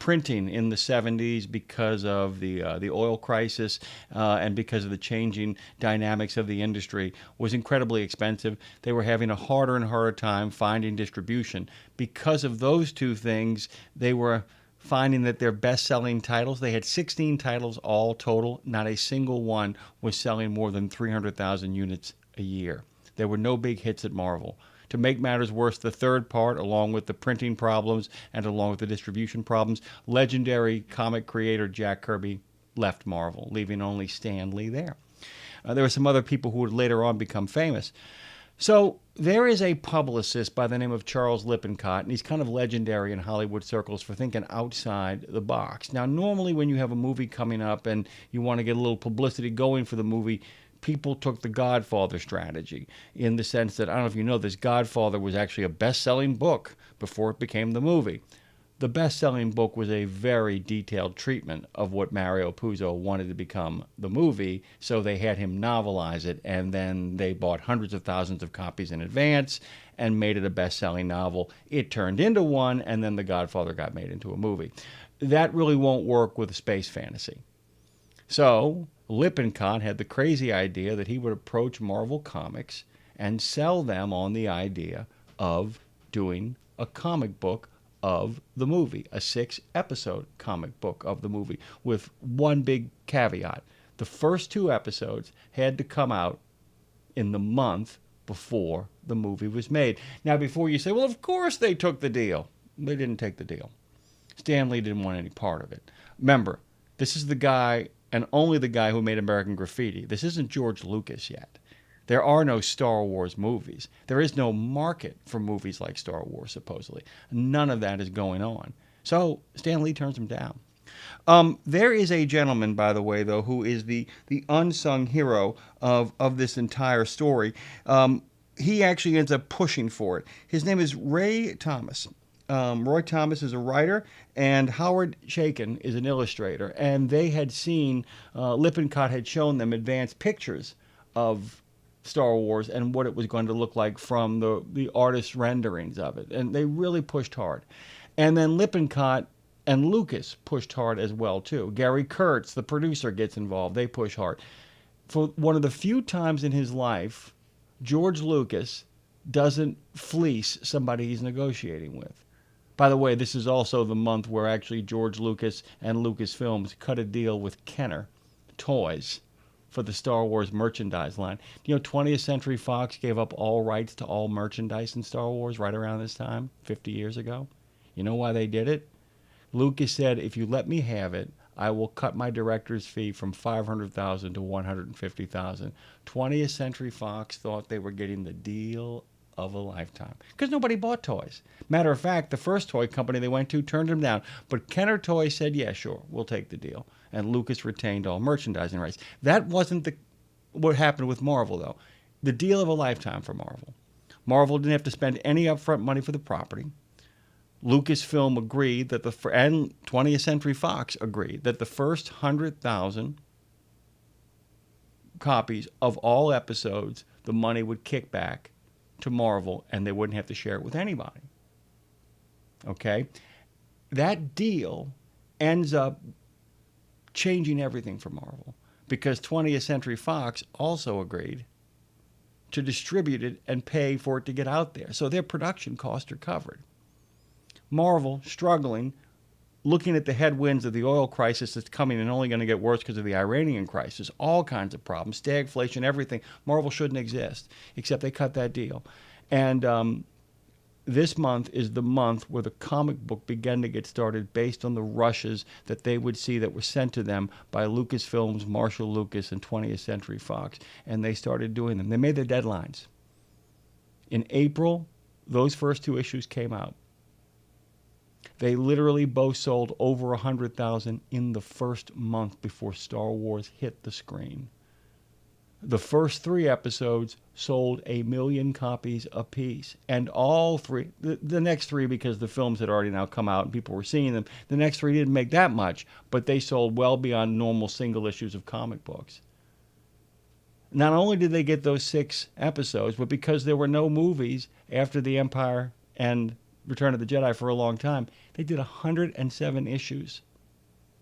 S1: Printing in the 70s because of the oil crisis and because of the changing dynamics of the industry was incredibly expensive. They were having a harder and harder time finding distribution. Because of those two things, they were finding that their best-selling titles, they had 16 titles all total, not a single one was selling more than 300,000 units a year. There were no big hits at Marvel. To make matters worse, the third part, along with the printing problems and along with the distribution problems, legendary comic creator Jack Kirby left Marvel, leaving only Stan Lee there. There were some other people who would later on become famous. So there is a publicist by the name of Charles Lippincott, and he's kind of legendary in Hollywood circles for thinking outside the box. Now, normally when you have a movie coming up and you want to get a little publicity going for the movie, people took the Godfather strategy in the sense that, I don't know if you know this, Godfather was actually a best-selling book before it became the movie. The best-selling book was a very detailed treatment of what Mario Puzo wanted to become the movie, so they had him novelize it, and then they bought hundreds of thousands of copies in advance and made it a best-selling novel. It turned into one, and then The Godfather got made into a movie. That really won't work with a space fantasy. So Lippincott had the crazy idea that he would approach Marvel Comics and sell them on the idea of doing a comic book of the movie, a 6-episode comic book of the movie, with one big caveat. The first 2 episodes had to come out in the month before the movie was made. Now, before you say, well, of course they took the deal. They didn't take the deal. Stan Lee didn't want any part of it. Remember, this is the guy and only the guy who made American Graffiti. This isn't George Lucas yet. There are no Star Wars movies. There is no market for movies like Star Wars, supposedly. None of that is going on. So Stan Lee turns him down. There is a gentleman, by the way, though, who is the unsung hero of this entire story. He actually ends up pushing for it. His name is Ray Thomas. Roy Thomas is a writer, and Howard Chaykin is an illustrator. And they had seen, Lippincott had shown them advanced pictures of Star Wars and what it was going to look like from the artist's renderings of it. And they really pushed hard. And then Lippincott and Lucas pushed hard as well, too. Gary Kurtz, the producer, gets involved. They push hard. For one of the few times in his life, George Lucas doesn't fleece somebody he's negotiating with. By the way, this is also the month where actually George Lucas and Lucasfilms cut a deal with Kenner Toys, for the Star Wars merchandise line. You know, 20th Century Fox gave up all rights to all merchandise in Star Wars right around this time, 50 years ago. You know why they did it? Lucas said, if you let me have it, I will cut my director's fee from $500,000 to $150,000. 20th Century Fox thought they were getting the deal of a lifetime because nobody bought toys. Matter of fact, the first toy company they went to turned them down, but Kenner Toys said, yeah, sure, we'll take the deal. And Lucas retained all merchandising rights. That wasn't what happened with Marvel, though. The deal of a lifetime for Marvel. Marvel didn't have to spend any upfront money for the property. Lucasfilm agreed that and 20th Century Fox agreed that the first 100,000 copies of all episodes, the money would kick back to Marvel and they wouldn't have to share it with anybody. Okay? That deal ends up changing everything for Marvel because 20th Century Fox also agreed to distribute it and pay for it to get out there. So their production costs are covered. Marvel, struggling, looking at the headwinds of the oil crisis that's coming and only going to get worse because of the Iranian crisis, all kinds of problems, stagflation, everything. Marvel shouldn't exist, except they cut that deal. And this month is the month where the comic book began to get started based on the rushes that they would see that were sent to them by Lucasfilms, Marshall Lucas, and 20th Century Fox. And they started doing them. They made their deadlines. In April, those first 2 issues came out. They literally both sold over 100,000 in the first month before Star Wars hit the screen. The first 3 episodes sold 1 million copies apiece. And all 3, the next 3, because the films had already now come out and people were seeing them, the next 3 didn't make that much, but they sold well beyond normal single issues of comic books. Not only did they get those 6 episodes, but because there were no movies after The Empire and Return of the Jedi for a long time, they did 107 issues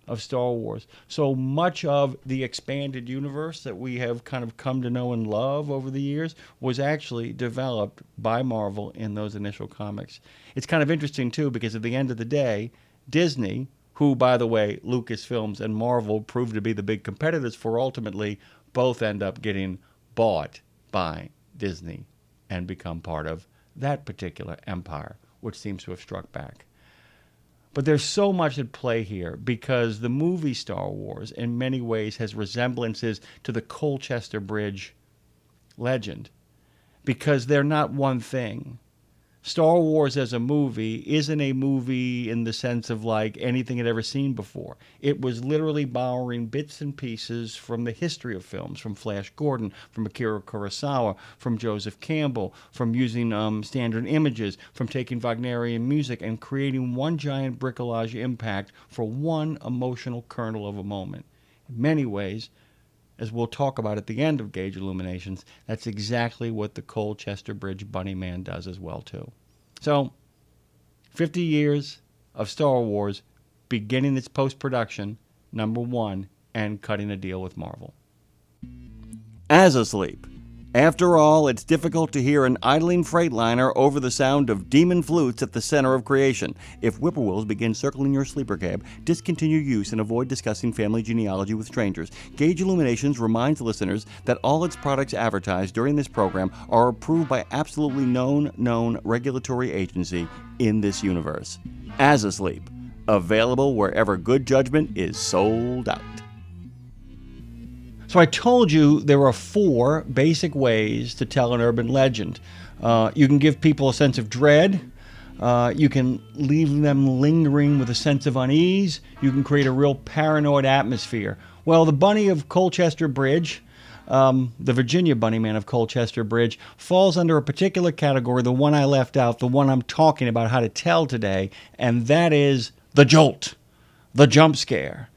S1: of Star Wars. So much of the expanded universe that we have kind of come to know and love over the years was actually developed by Marvel in those initial comics. It's kind of interesting, too, because at the end of the day, Disney, who, by the way, Lucasfilms and Marvel proved to be the big competitors for, ultimately both end up getting bought by Disney and become part of that particular empire, which seems to have struck back. But there's so much at play here because the movie Star Wars in many ways has resemblances to the Colchester Bridge legend because they're not one thing. Star Wars as a movie isn't a movie in the sense of like anything I'd ever seen before. It was literally borrowing bits and pieces from the history of films, from Flash Gordon, from Akira Kurosawa, from Joseph Campbell, from using standard images, from taking Wagnerian music and creating one giant bricolage impact for one emotional kernel of a moment. In many ways, as we'll talk about at the end of Gage Illuminations, that's exactly what the Colchester Bridge Bunnyman does as well, too. So, 50 years of Star Wars beginning its post-production, number 1, and cutting a deal with Marvel. As asleep. After all, it's difficult to hear an idling freightliner over the sound of demon flutes at the center of creation. If whippoorwills begin circling your sleeper cab, discontinue use and avoid discussing family genealogy with strangers. Gage Illuminations reminds listeners that all its products advertised during this program are approved by absolutely known regulatory agency in this universe. As asleep. Available wherever good judgment is sold out. So I told you there are 4 basic ways to tell an urban legend. You can give people a sense of dread. You can leave them lingering with a sense of unease. You can create a real paranoid atmosphere. Well, the Bunny of Colchester Bridge, the Virginia Bunnyman of Colchester Bridge, falls under a particular category, the one I left out, the one I'm talking about how to tell today, and that is the jolt, the jump scare,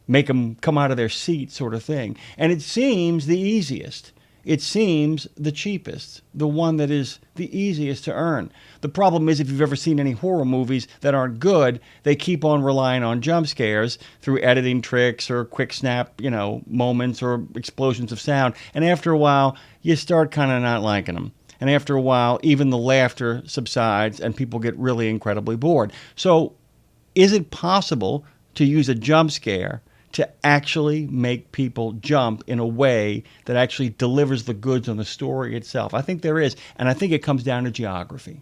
S1: make them come out of their seat sort of thing. And it seems the easiest. It seems the cheapest, the one that is the easiest to earn. The problem is if you've ever seen any horror movies that aren't good, they keep on relying on jump scares through editing tricks or quick snap, moments or explosions of sound. And after a while, you start kind of not liking them. And after a while, even the laughter subsides and people get really incredibly bored. So is it possible to use a jump scare to actually make people jump in a way that actually delivers the goods on the story itself? I think there is, and I think it comes down to geography.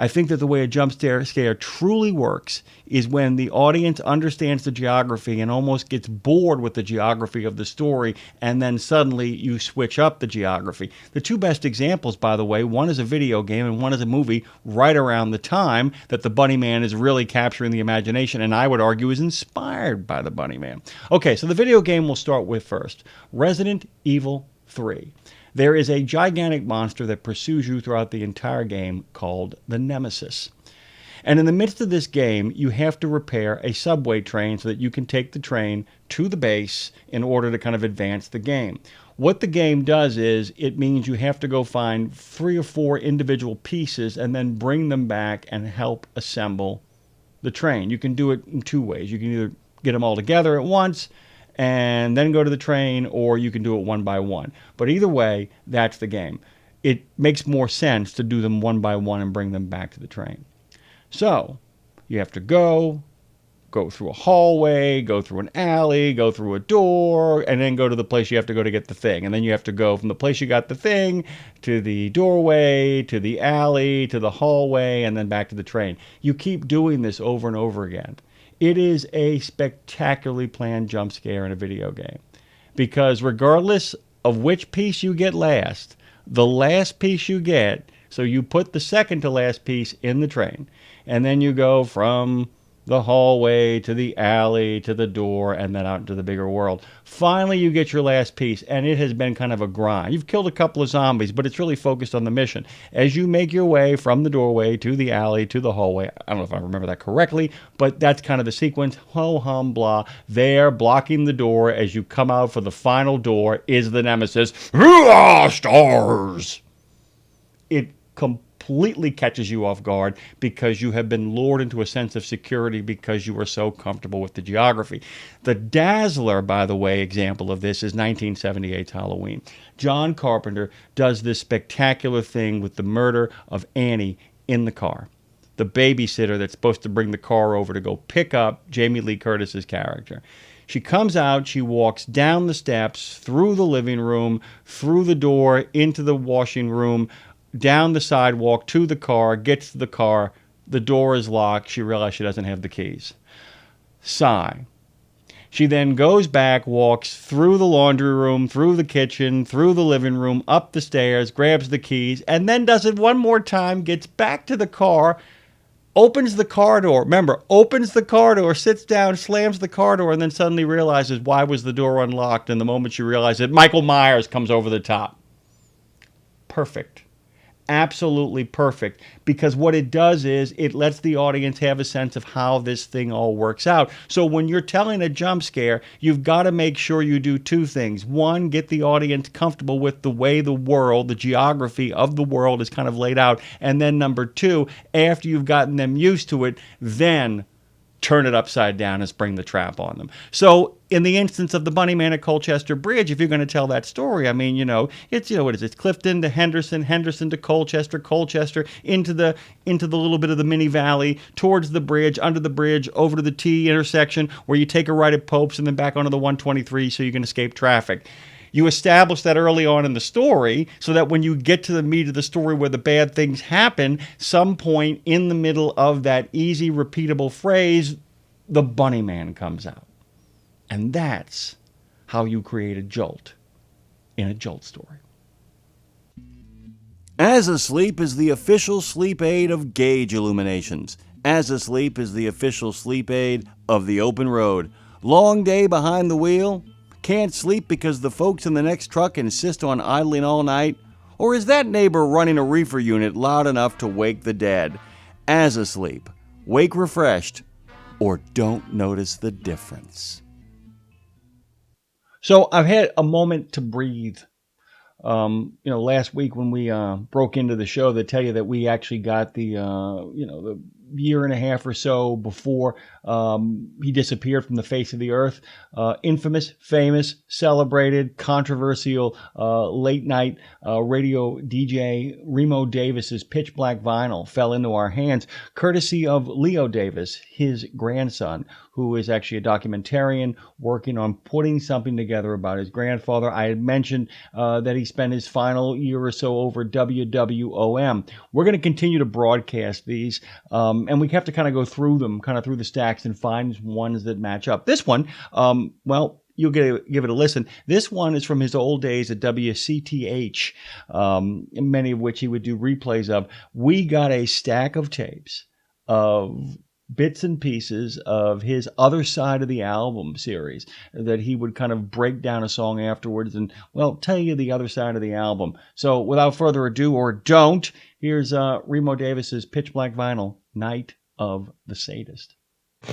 S1: I think that the way a jump scare truly works is when the audience understands the geography and almost gets bored with the geography of the story, and then suddenly you switch up the geography. The two best examples, by the way, one is a video game and one is a movie right around the time that the Bunnyman is really capturing the imagination, and I would argue is inspired by the Bunnyman. Okay, so the video game we'll start with first. Resident Evil 3. There is a gigantic monster that pursues you throughout the entire game called the Nemesis. And in the midst of this game, you have to repair a subway train so that you can take the train to the base in order to kind of advance the game. What the game does is it means you have to go find 3 or 4 individual pieces and then bring them back and help assemble the train. You can do it in 2 ways. You can either get them all together at once and then go to the train, or you can do it one by one. But either way, that's the game. It makes more sense to do them one by one and bring them back to the train. So you have to go through a hallway, go through an alley, go through a door, and then go to the place you have to go to get the thing. And then you have to go from the place you got the thing to the doorway, to the alley, to the hallway, and then back to the train. You keep doing this over and over again. It is a spectacularly planned jump scare in a video game, because regardless of which piece you get last, the last piece you get, so you put the second to last piece in the train, and then you go from the hallway to the alley to the door and then out into the bigger world. Finally, you get your last piece, and it has been kind of a grind. You've killed a couple of zombies, but it's really focused on the mission. As you make your way from the doorway to the alley to the hallway, I don't know if I remember that correctly, but that's kind of the sequence. Ho hum blah. There, blocking the door as you come out for the final door, is the Nemesis. Stars! It completely catches you off guard because you have been lured into a sense of security because you are so comfortable with the geography. The Dazzler, by the way, example of this is 1978's Halloween. John Carpenter does this spectacular thing with the murder of Annie in the car. The babysitter that's supposed to bring the car over to go pick up Jamie Lee Curtis's character. She comes out, she walks down the steps, through the living room, through the door, into the washing room, down the sidewalk to the car, gets to the car, the door is locked, she realizes she doesn't have the keys. Sigh. She then goes back, walks through the laundry room, through the kitchen, through the living room, up the stairs, grabs the keys, and then does it one more time, gets back to the car, opens the car door. Remember, opens the car door, sits down, slams the car door, and then suddenly realizes why was the door unlocked, and the moment she realizes it, Michael Myers comes over the top. Perfect. Absolutely perfect, because what it does is it lets the audience have a sense of how this thing all works out. So when you're telling a jump scare, you've got to make sure you do 2 things. One, get the audience comfortable with the way the world, the geography of the world is kind of laid out. And then number 2, after you've gotten them used to it, then turn it upside down and spring the trap on them. So in the instance of the Bunnyman of Colchester Bridge, if you're going to tell that story, I mean, it's, what is it? It's Clifton to Henderson, Henderson to Colchester, Colchester into the little bit of the mini valley, towards the bridge, under the bridge, over to the T intersection where you take a right at Pope's and then back onto the 123 so you can escape traffic. You establish that early on in the story so that when you get to the meat of the story where the bad things happen, some point in the middle of that easy, repeatable phrase, the Bunnyman comes out. And that's how you create a jolt in a jolt story.
S4: As Asleep is the official sleep aid of Gauge Illuminations. As Asleep is the official sleep aid of The Open Road. Long day behind the wheel? Can't sleep because the folks in the next truck insist on idling all night? Or is that neighbor running a reefer unit loud enough to wake the dead? As Asleep, wake refreshed, or don't notice the difference.
S1: So I've had a moment to breathe. Last week when we broke into the show, they tell you that we actually got the year and a half or so before he disappeared from the face of the earth. Infamous, famous, celebrated, controversial late night radio DJ Remo Davis's Pitch Black vinyl fell into our hands, courtesy of Leo Davis, his grandson, who is actually a documentarian working on putting something together about his grandfather. I had mentioned that he spent his final year or so over WWOM. We're going to continue to broadcast these, and we have to kind of go through them, kind of through the stacks, and find ones that match up. This one, well, you'll give it a listen. This one is from his old days at WCTH, many of which he would do replays of. We got a stack of tapes of bits and pieces of his Other Side of the Album series that he would kind of break down a song afterwards and, well, tell you the other side of the album. So without further ado, or don't, here's Remo Davis's Pitch Black vinyl, Night of the Sadist.
S5: I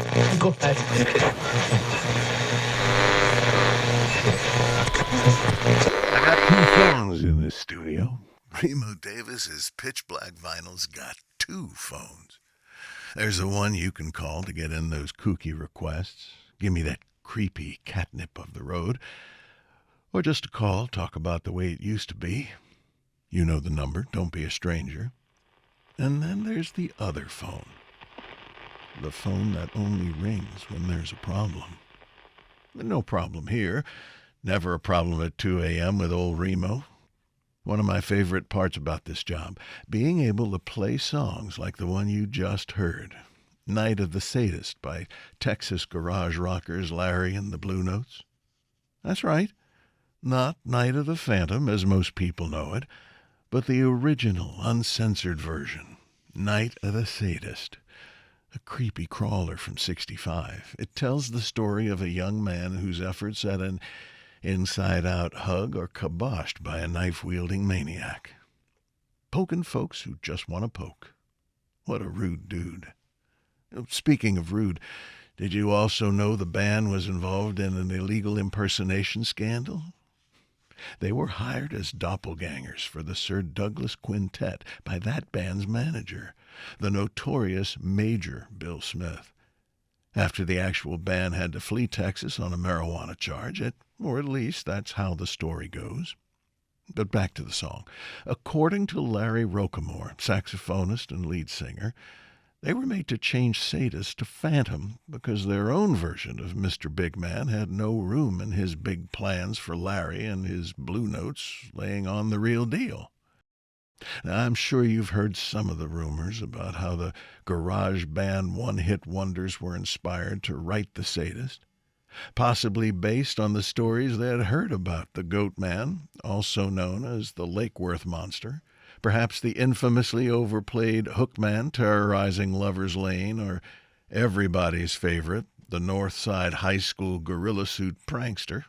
S5: got two phones in this studio. Remo Davis's Pitch Black vinyl's got two phones. There's the one you can call to get in those kooky requests. Give me that creepy catnip of the road. Or just a call, talk about the way it used to be. You know the number, don't be a stranger. And then there's the other phone. The phone that only rings when there's a problem. No problem here. Never a problem at 2 a.m. with old Remo. One of my favorite parts about this job, being able to play songs like the one you just heard, Night of the Sadist by Texas garage rockers Larry and the Blue Notes. That's right, not Night of the Phantom as most people know it, but the original uncensored version, Night of the Sadist, a creepy crawler from '65. It tells the story of a young man whose efforts at an inside-out hug are kiboshed by a knife-wielding maniac. Poking folks who just want to poke. What a rude dude. Speaking of rude, did you also know the band was involved in an illegal impersonation scandal? They were hired as doppelgangers for the Sir Douglas Quintet by that band's manager, the notorious Major Bill Smith. After the actual band had to flee Texas on a marijuana charge, or at least that's how the story goes. But back to the song. According to Larry Rocamore, saxophonist and lead singer, they were made to change Sadist to Phantom because their own version of Mr. Big Man had no room in his big plans for Larry and his Blue Notes laying on the real deal. Now, I'm sure you've heard some of the rumors about how the garage band one-hit wonders were inspired to write the Sadist, possibly based on the stories they had heard about the Goat Man, also known as the Lake Worth Monster, perhaps the infamously overplayed Hook Man terrorizing Lover's Lane, or everybody's favorite, the North Side High School gorilla suit prankster.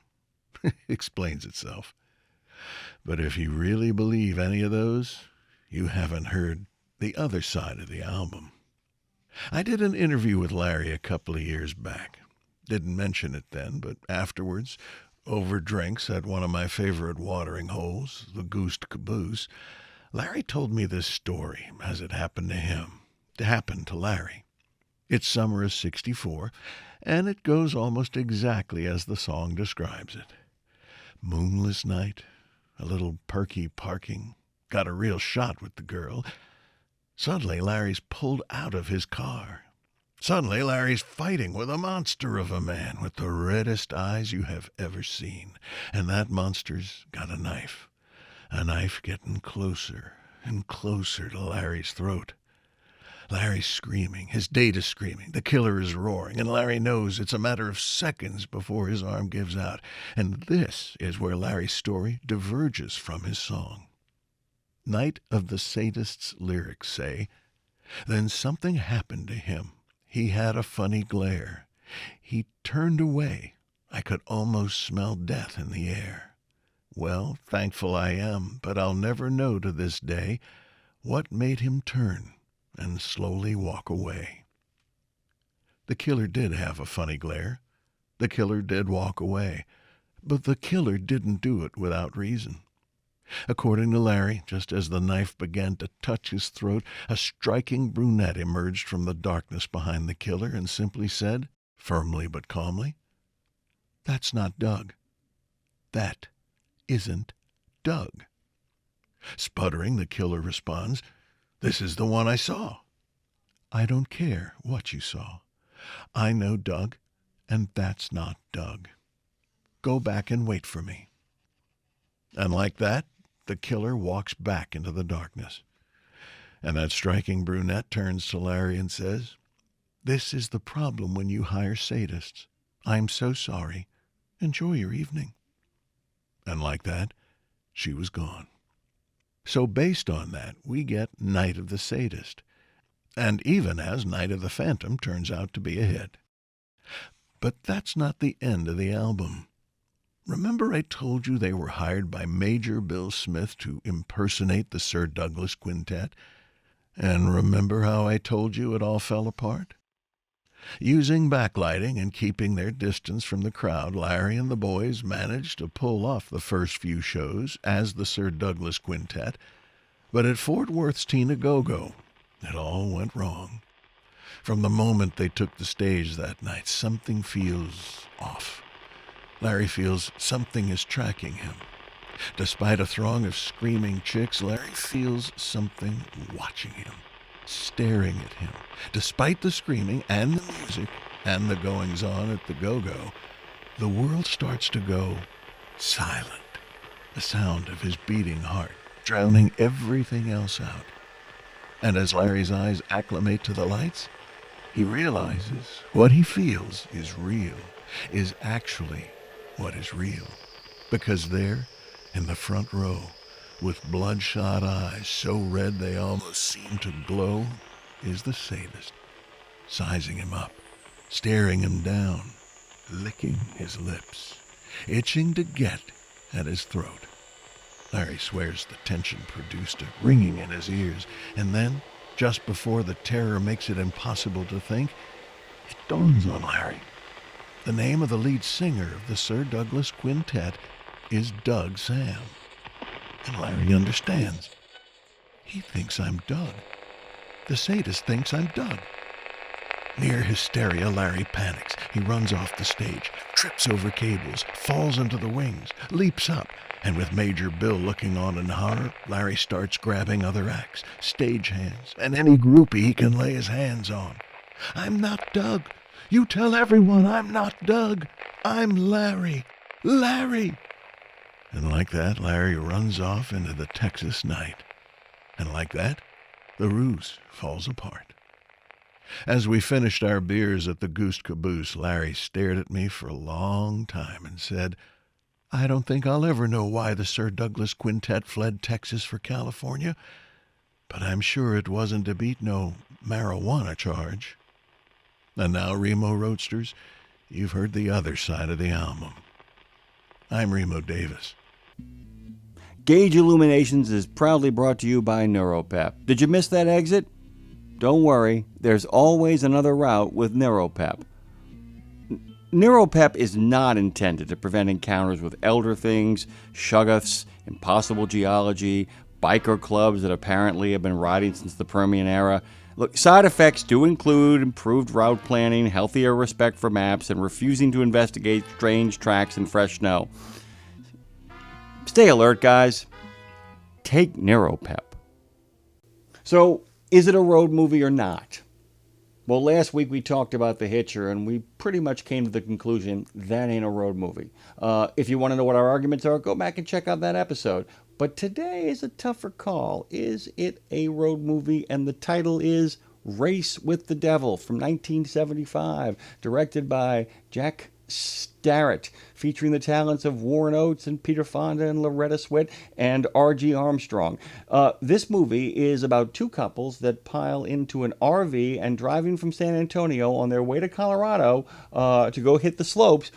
S5: Explains itself. But if you really believe any of those, you haven't heard the other side of the album. I did an interview with Larry a couple of years back. Didn't mention it then, but afterwards, over drinks at one of my favorite watering holes, the Goose Caboose, Larry told me this story as it happened to him. It happened to Larry. It's summer of '64, and it goes almost exactly as the song describes it. Moonless night, a little perky parking, got a real shot with the girl. Suddenly, Larry's pulled out of his car. Suddenly, Larry's fighting with a monster of a man with the reddest eyes you have ever seen. And that monster's got a knife getting closer and closer to Larry's throat. Larry's screaming, his date is screaming, the killer is roaring, and Larry knows it's a matter of seconds before his arm gives out. And this is where Larry's story diverges from his song. Night of the Sadist's lyrics say, "Then something happened to him. He had a funny glare. He turned away. I could almost smell death in the air. Well, thankful I am, but I'll never know to this day what made him turn and slowly walk away." The killer did have a funny glare. The killer did walk away. But the killer didn't do it without reason. According to Larry, just as the knife began to touch his throat, a striking brunette emerged from the darkness behind the killer and simply said, firmly but calmly, "That's not Doug. That isn't Doug." Sputtering, the killer responds, "This is the one I saw." "I don't care what you saw. I know Doug, and that's not Doug. Go back and wait for me." And like that, the killer walks back into the darkness. And that striking brunette turns to Larry and says, "This is the problem when you hire sadists. I'm so sorry. Enjoy your evening." And like that, she was gone. So based on that, we get Night of the Sadist. And even as Night of the Phantom turns out to be a hit. But that's not the end of the album. Remember I told you they were hired by Major Bill Smith to impersonate the Sir Douglas Quintet? And remember how I told you it all fell apart? Using backlighting and keeping their distance from the crowd, Larry and the boys managed to pull off the first few shows as the Sir Douglas Quintet, but at Fort Worth's Tina Go-Go, it all went wrong. From the moment they took the stage that night, something feels off. Larry feels something is tracking him. Despite a throng of screaming chicks, Larry feels something watching him, staring at him. Despite the screaming and the music and the goings-on at the go-go, the world starts to go silent. The sound of his beating heart, drowning everything else out. And as Larry's eyes acclimate to the lights, he realizes what he feels is real, is actually what is real. Because there, in the front row, with bloodshot eyes so red they almost seem to glow, is the sadist, sizing him up, staring him down, licking his lips, itching to get at his throat. Larry swears the tension produced a ringing in his ears, and then, just before the terror makes it impossible to think, it dawns on Larry. The name of the lead singer of the Sir Douglas Quintet is Doug Sam. And Larry understands. He thinks I'm Doug. The sadist thinks I'm Doug. Near hysteria, Larry panics. He runs off the stage, trips over cables, falls into the wings, leaps up, and with Major Bill looking on in horror, Larry starts grabbing other acts, stagehands, and any groupie he can lay his hands on. "I'm not Doug. You tell everyone I'm not Doug. I'm Larry. Larry!" And like that, Larry runs off into the Texas night. And like that, the ruse falls apart. As we finished our beers at the Goose Caboose, Larry stared at me for a long time and said, "I don't think I'll ever know why the Sir Douglas Quintet fled Texas for California, but I'm sure it wasn't to beat no marijuana charge." And now, Remo Roadsters, you've heard the other side of the album. I'm Remo Davis.
S1: Gauge Illuminations is proudly brought to you by Neuropep. Did you miss that exit? Don't worry, there's always another route with Neuropep. Neuropep is not intended to prevent encounters with elder things, shoggoths, impossible geology, biker clubs that apparently have been riding since the Permian era. Look, side effects do include improved route planning, healthier respect for maps, and refusing to investigate strange tracks in fresh snow. Stay alert, guys. Take Neuropep. So, is it a road movie or not? Well, last week we talked about The Hitcher, and we pretty much came to the conclusion that ain't a road movie. If you want to know what our arguments are, go back and check out that episode. But today is a tougher call. Is it a road movie? And the title is Race with the Devil from 1975, directed by Jack Starrett, featuring the talents of Warren Oates and Peter Fonda and Loretta Swit and R.G. Armstrong. This movie is about two couples that pile into an RV and driving from San Antonio on their way to Colorado to go hit the slopes,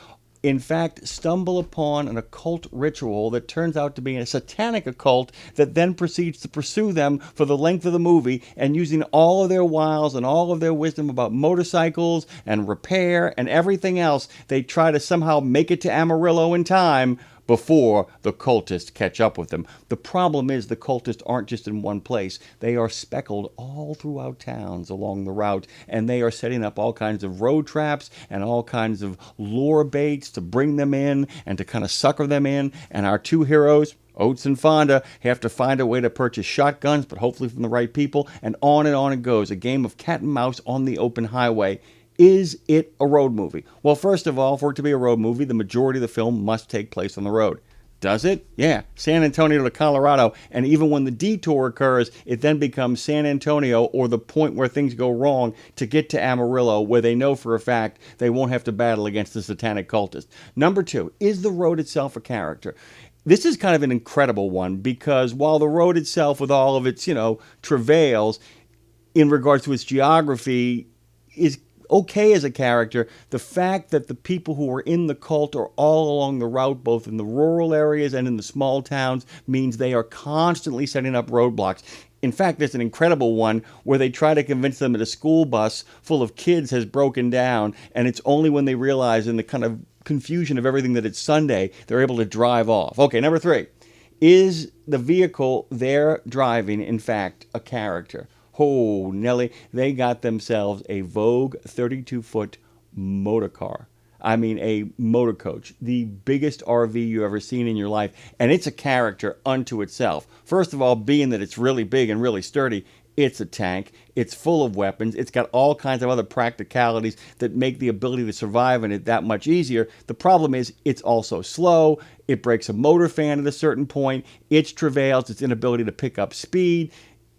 S1: in fact, stumble upon an occult ritual that turns out to be a satanic occult that then proceeds to pursue them for the length of the movie, and using all of their wiles and all of their wisdom about motorcycles and repair and everything else, they try to somehow make it to Amarillo in time before the cultists catch up with them. The problem is the cultists aren't just in one place. They are speckled all throughout towns along the route, and they are setting up all kinds of road traps and all kinds of lure baits to bring them in and to kind of sucker them in. And our two heroes, Oates and Fonda, have to find a way to purchase shotguns, but hopefully from the right people, and on it goes. A game of cat and mouse on the open highway. Is it a road movie? Well, first of all, for it to be a road movie, the majority of the film must take place on the road. Does it? Yeah. San Antonio to Colorado. And even when the detour occurs, it then becomes San Antonio, or the point where things go wrong, to get to Amarillo, where they know for a fact they won't have to battle against the satanic cultist. Number two, is the road itself a character? This is kind of an incredible one, because while the road itself, with all of its, travails in regards to its geography, is okay as a character, the fact that the people who are in the cult are all along the route, both in the rural areas and in the small towns, means they are constantly setting up roadblocks. In fact, there's an incredible one where they try to convince them that a school bus full of kids has broken down, and it's only when they realize, in the kind of confusion of everything, that it's Sunday, they're able to drive off. Okay, number three. Is the vehicle they're driving, in fact, a character? Oh, Nelly, they got themselves a Vogue 32-foot motor car. I mean, a motor coach, the biggest RV you ever seen in your life. And it's a character unto itself. First of all, being that it's really big and really sturdy, it's a tank. It's full of weapons. It's got all kinds of other practicalities that make the ability to survive in it that much easier. The problem is it's also slow. It breaks a motor fan at a certain point. Its travails, its inability to pick up speed.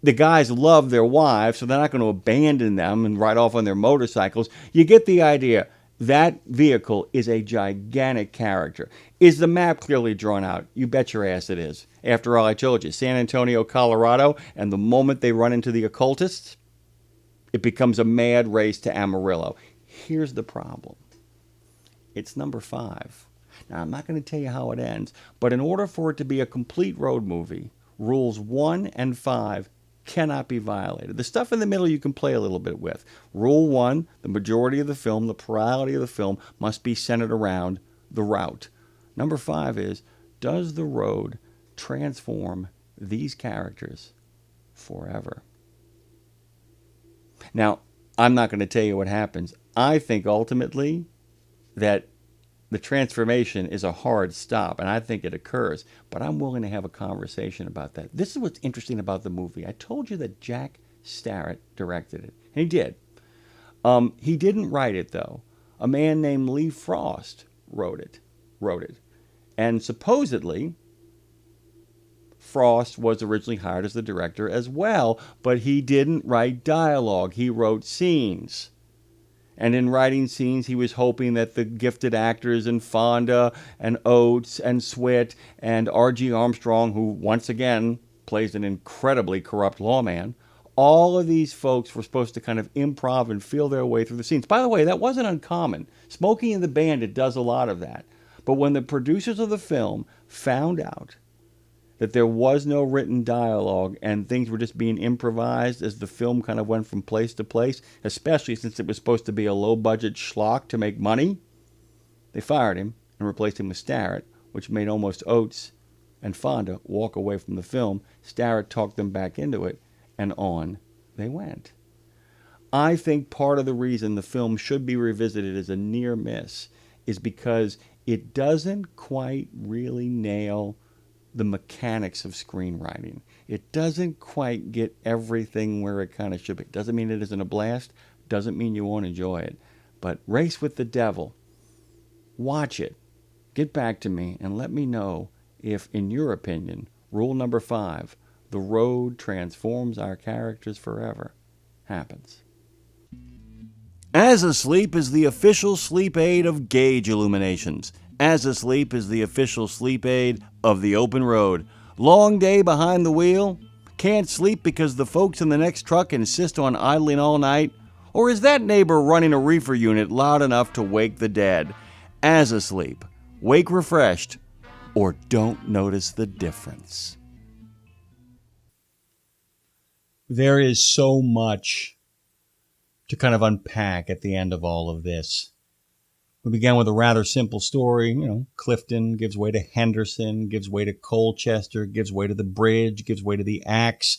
S1: The guys love their wives, so they're not going to abandon them and ride off on their motorcycles. You get the idea. That vehicle is a gigantic character. Is the map clearly drawn out? You bet your ass it is. After all, I told you, San Antonio, Colorado, and the moment they run into the occultists, it becomes a mad race to Amarillo. Here's the problem. It's number 5. Now, I'm not going to tell you how it ends, but in order for it to be a complete road movie, rules 1 and 5 cannot be violated. The stuff in the middle you can play a little bit with. Rule 1, the majority of the film, the plurality of the film, must be centered around the route. Number 5 is, does the road transform these characters forever? Now, I'm not going to tell you what happens. I think ultimately that the transformation is a hard stop, and I think it occurs, but I'm willing to have a conversation about that. This is what's interesting about the movie. I told you that Jack Starrett directed it, and he did. He didn't write it, though. A man named Lee Frost wrote it. And supposedly, Frost was originally hired as the director as well, but he didn't write dialogue. He wrote scenes. And in writing scenes, he was hoping that the gifted actors in Fonda and Oates and Swit and R.G. Armstrong, who once again plays an incredibly corrupt lawman, all of these folks were supposed to kind of improv and feel their way through the scenes. By the way, that wasn't uncommon. Smokey and the Bandit does a lot of that. But when the producers of the film found out that there was no written dialogue and things were just being improvised as the film kind of went from place to place, especially since it was supposed to be a low-budget schlock to make money, they fired him and replaced him with Starrett, which made almost Oates and Fonda walk away from the film. Starrett talked them back into it, and on they went. I think part of the reason the film should be revisited as a near miss is because it doesn't quite really nail the mechanics of screenwriting. It doesn't quite get everything where it kind of should be. Doesn't mean it isn't a blast. Doesn't mean you won't enjoy it. But Race with the Devil, watch it. Get back to me and let me know if, in your opinion, rule number 5, the road transforms our characters forever, happens.
S4: As Asleep is the official sleep aid of Gauge Illuminations. As Asleep is the official sleep aid of the open road. Long day behind the wheel? Can't sleep because the folks in the next truck insist on idling all night? Or is that neighbor running a reefer unit loud enough to wake the dead? As Asleep, wake refreshed, or don't notice the difference.
S1: There is so much to kind of unpack at the end of all of this. We began with a rather simple story. Clifton gives way to Henderson, gives way to Colchester, gives way to the bridge, gives way to the axe,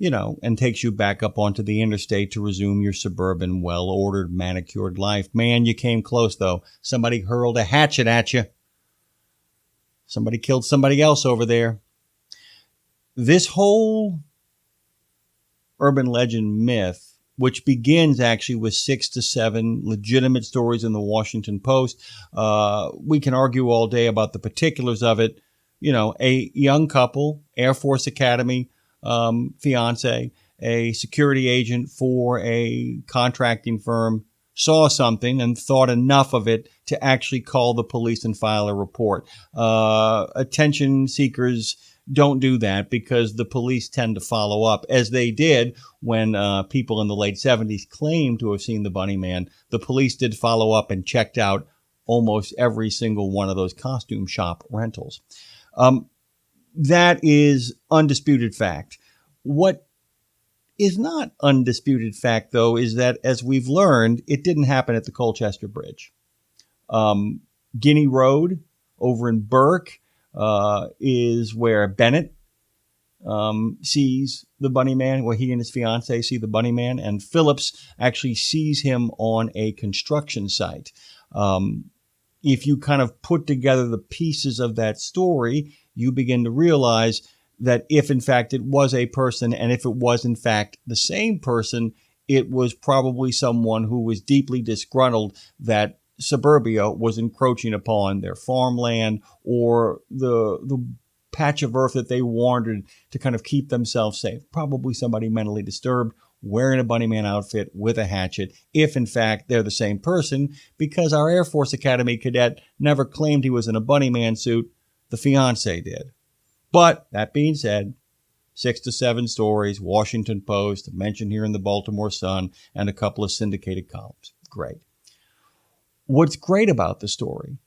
S1: and takes you back up onto the interstate to resume your suburban, well-ordered, manicured life. Man, you came close, though. Somebody hurled a hatchet at you. Somebody killed somebody else over there. This whole urban legend myth, which begins actually with 6 to 7 legitimate stories in the Washington Post. We can argue all day about the particulars of it. A young couple, Air Force Academy fiance, a security agent for a contracting firm, saw something and thought enough of it to actually call the police and file a report. Attention seekers don't do that because the police tend to follow up, as they did when people in the late 70s claimed to have seen the Bunnyman. The police did follow up and checked out almost every single one of those costume shop rentals. That is undisputed fact. What is not undisputed fact, though, is that, as we've learned, it didn't happen at the Colchester Bridge. Guinea Road over in Burke is where Bennett sees the Bunnyman, where he and his fiancee see the Bunnyman, and Phillips actually sees him on a construction site. If you kind of put together the pieces of that story, you begin to realize that if in fact it was a person, and if it was in fact the same person, it was probably someone who was deeply disgruntled that suburbia was encroaching upon their farmland or the patch of earth that they wandered to kind of keep themselves safe. Probably somebody mentally disturbed, wearing a Bunnyman outfit with a hatchet, if in fact they're the same person, because our Air Force Academy cadet never claimed he was in a Bunnyman suit. The fiance did. But that being said, 6 to 7 stories, Washington Post, mentioned here in the Baltimore Sun, and a couple of syndicated columns. Great. What's great about the story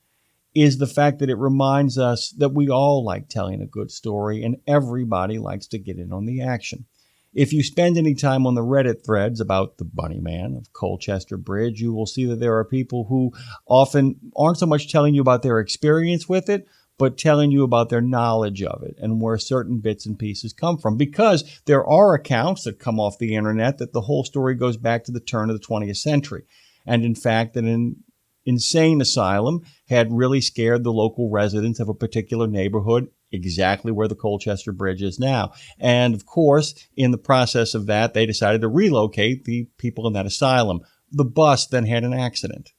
S1: is the fact that it reminds us that we all like telling a good story, and everybody likes to get in on the action. If you spend any time on the Reddit threads about the Bunnyman of Colchester Bridge, you will see that there are people who often aren't so much telling you about their experience with it, but telling you about their knowledge of it and where certain bits and pieces come from. Because there are accounts that come off the internet that the whole story goes back to the turn of the 20th century. And in fact, that an insane asylum had really scared the local residents of a particular neighborhood, exactly where the Colchester Bridge is now. And of course, in the process of that, they decided to relocate the people in that asylum. The bus then had an accident.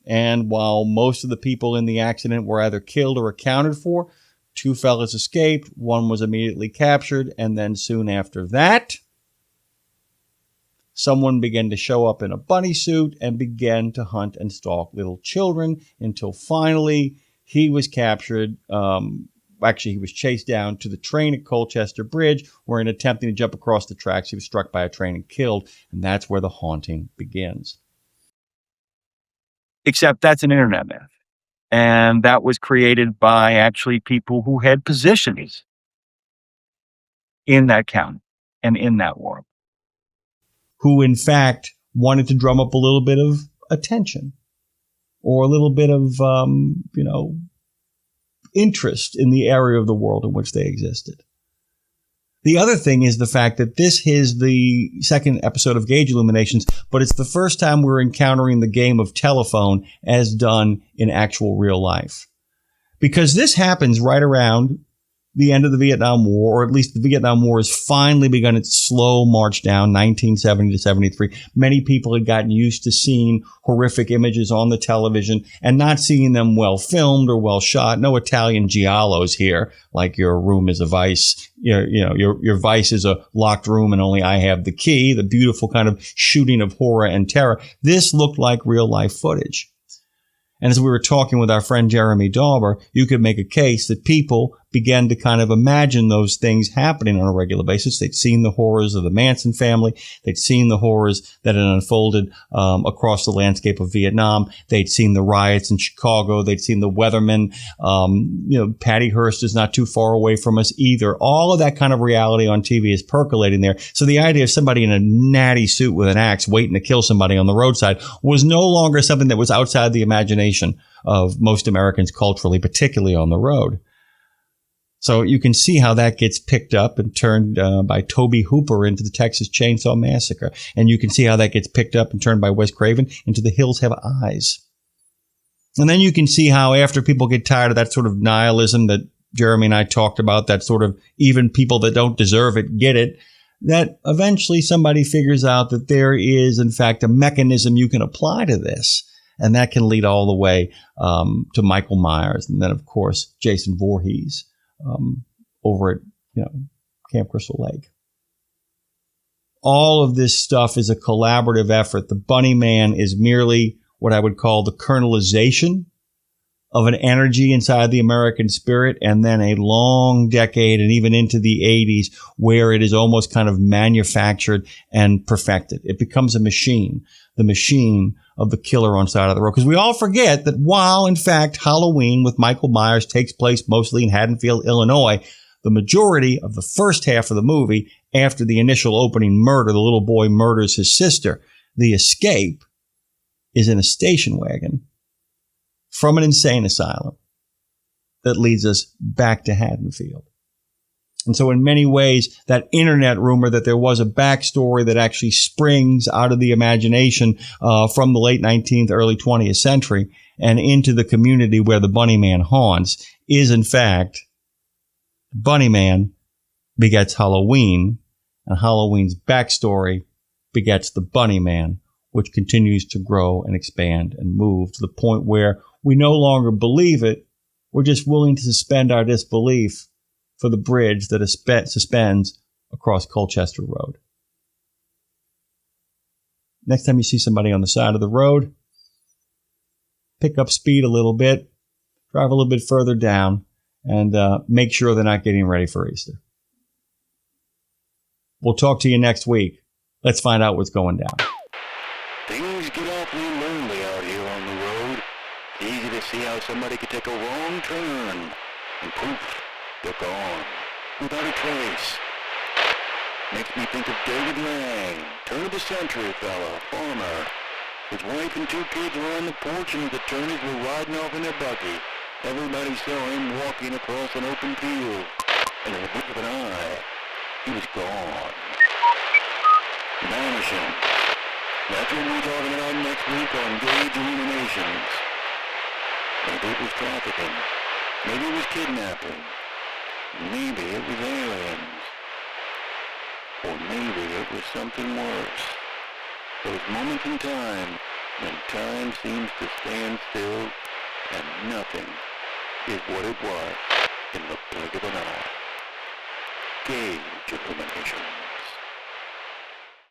S1: And while most of the people in the accident were either killed or accounted for, 2 fellas escaped, 1 was immediately captured, and then soon after that, someone began to show up in a bunny suit and began to hunt and stalk little children until finally he was captured. Actually, he was chased down to the train at Colchester Bridge, where in attempting to jump across the tracks, he was struck by a train and killed. And that's where the haunting begins. Except that's an internet myth. And that was created by actually people who had positions in that county and in that world, who in fact wanted to drum up a little bit of attention or a little bit of, interest in the area of the world in which they existed. The other thing is the fact that this is the second episode of Gauge Illuminations, but it's the first time we're encountering the game of telephone as done in actual real life. Because this happens right around the end of the Vietnam War, or at least the Vietnam War has finally begun its slow march down, 1970 to 73. Many people had gotten used to seeing horrific images on the television and not seeing them well filmed or well shot. No Italian giallos here, like your room is a vice. Your vice is a locked room and only I have the key. The beautiful kind of shooting of horror and terror. This looked like real life footage. And as we were talking with our friend Jeremy Dauber, you could make a case that people began to kind of imagine those things happening on a regular basis. They'd seen the horrors of the Manson family. They'd seen the horrors that had unfolded across the landscape of Vietnam. They'd seen the riots in Chicago. They'd seen the Weathermen. Patty Hearst is not too far away from us either. All of that kind of reality on TV is percolating there. So the idea of somebody in a natty suit with an axe waiting to kill somebody on the roadside was no longer something that was outside the imagination of most Americans culturally, particularly on the road. So you can see how that gets picked up and turned by Tobe Hooper into the Texas Chainsaw Massacre. And you can see how that gets picked up and turned by Wes Craven into The Hills Have Eyes. And then you can see how after people get tired of that sort of nihilism that Jeremy and I talked about, that sort of even people that don't deserve it get it, that eventually somebody figures out that there is, in fact, a mechanism you can apply to this. And that can lead all the way to Michael Myers. And then, of course, Jason Voorhees over at Camp Crystal Lake. All of this stuff is a collaborative effort. The Bunnyman is merely what I would call the kernelization of an energy inside the American spirit, and then a long decade and even into the 80s where it is almost kind of manufactured and perfected. It becomes a machine, the machine of the killer on side of the road. Because we all forget that while, in fact, Halloween with Michael Myers takes place mostly in Haddonfield, Illinois, the majority of the first half of the movie, after the initial opening murder, the little boy murders his sister, the escape is in a station wagon from an insane asylum that leads us back to Haddonfield. And so in many ways, that internet rumor that there was a backstory that actually springs out of the imagination from the late 19th, early 20th century and into the community where the Bunnyman haunts is, in fact, Bunnyman begets Halloween, and Halloween's backstory begets the Bunnyman, which continues to grow and expand and move to the point where we no longer believe it. We're just willing to suspend our disbelief for the bridge that suspends across Colchester Road. Next time you see somebody on the side of the road, pick up speed a little bit, drive a little bit further down, and make sure they're not getting ready for Easter. We'll talk to you next week. Let's find out what's going down.
S6: Things get awfully lonely out here on the road. Easy to see how somebody could take a wrong turn and poof, they're gone without a trace. Makes me think of David Lang, turn of the century fella, farmer. His wife and 2 kids were on the porch and his attorneys were riding off in their buggy. Everybody saw him walking across an open field, and in the blink of an eye, he was gone. Vanishing. That's what we're talking about next week on Gage Illuminations. Maybe it was trafficking. Maybe it was kidnapping. Maybe it was aliens. Or maybe it was something worse. Those moments in time when time seems to stand still and nothing is what it was in the blink of an eye. Gage Illuminations.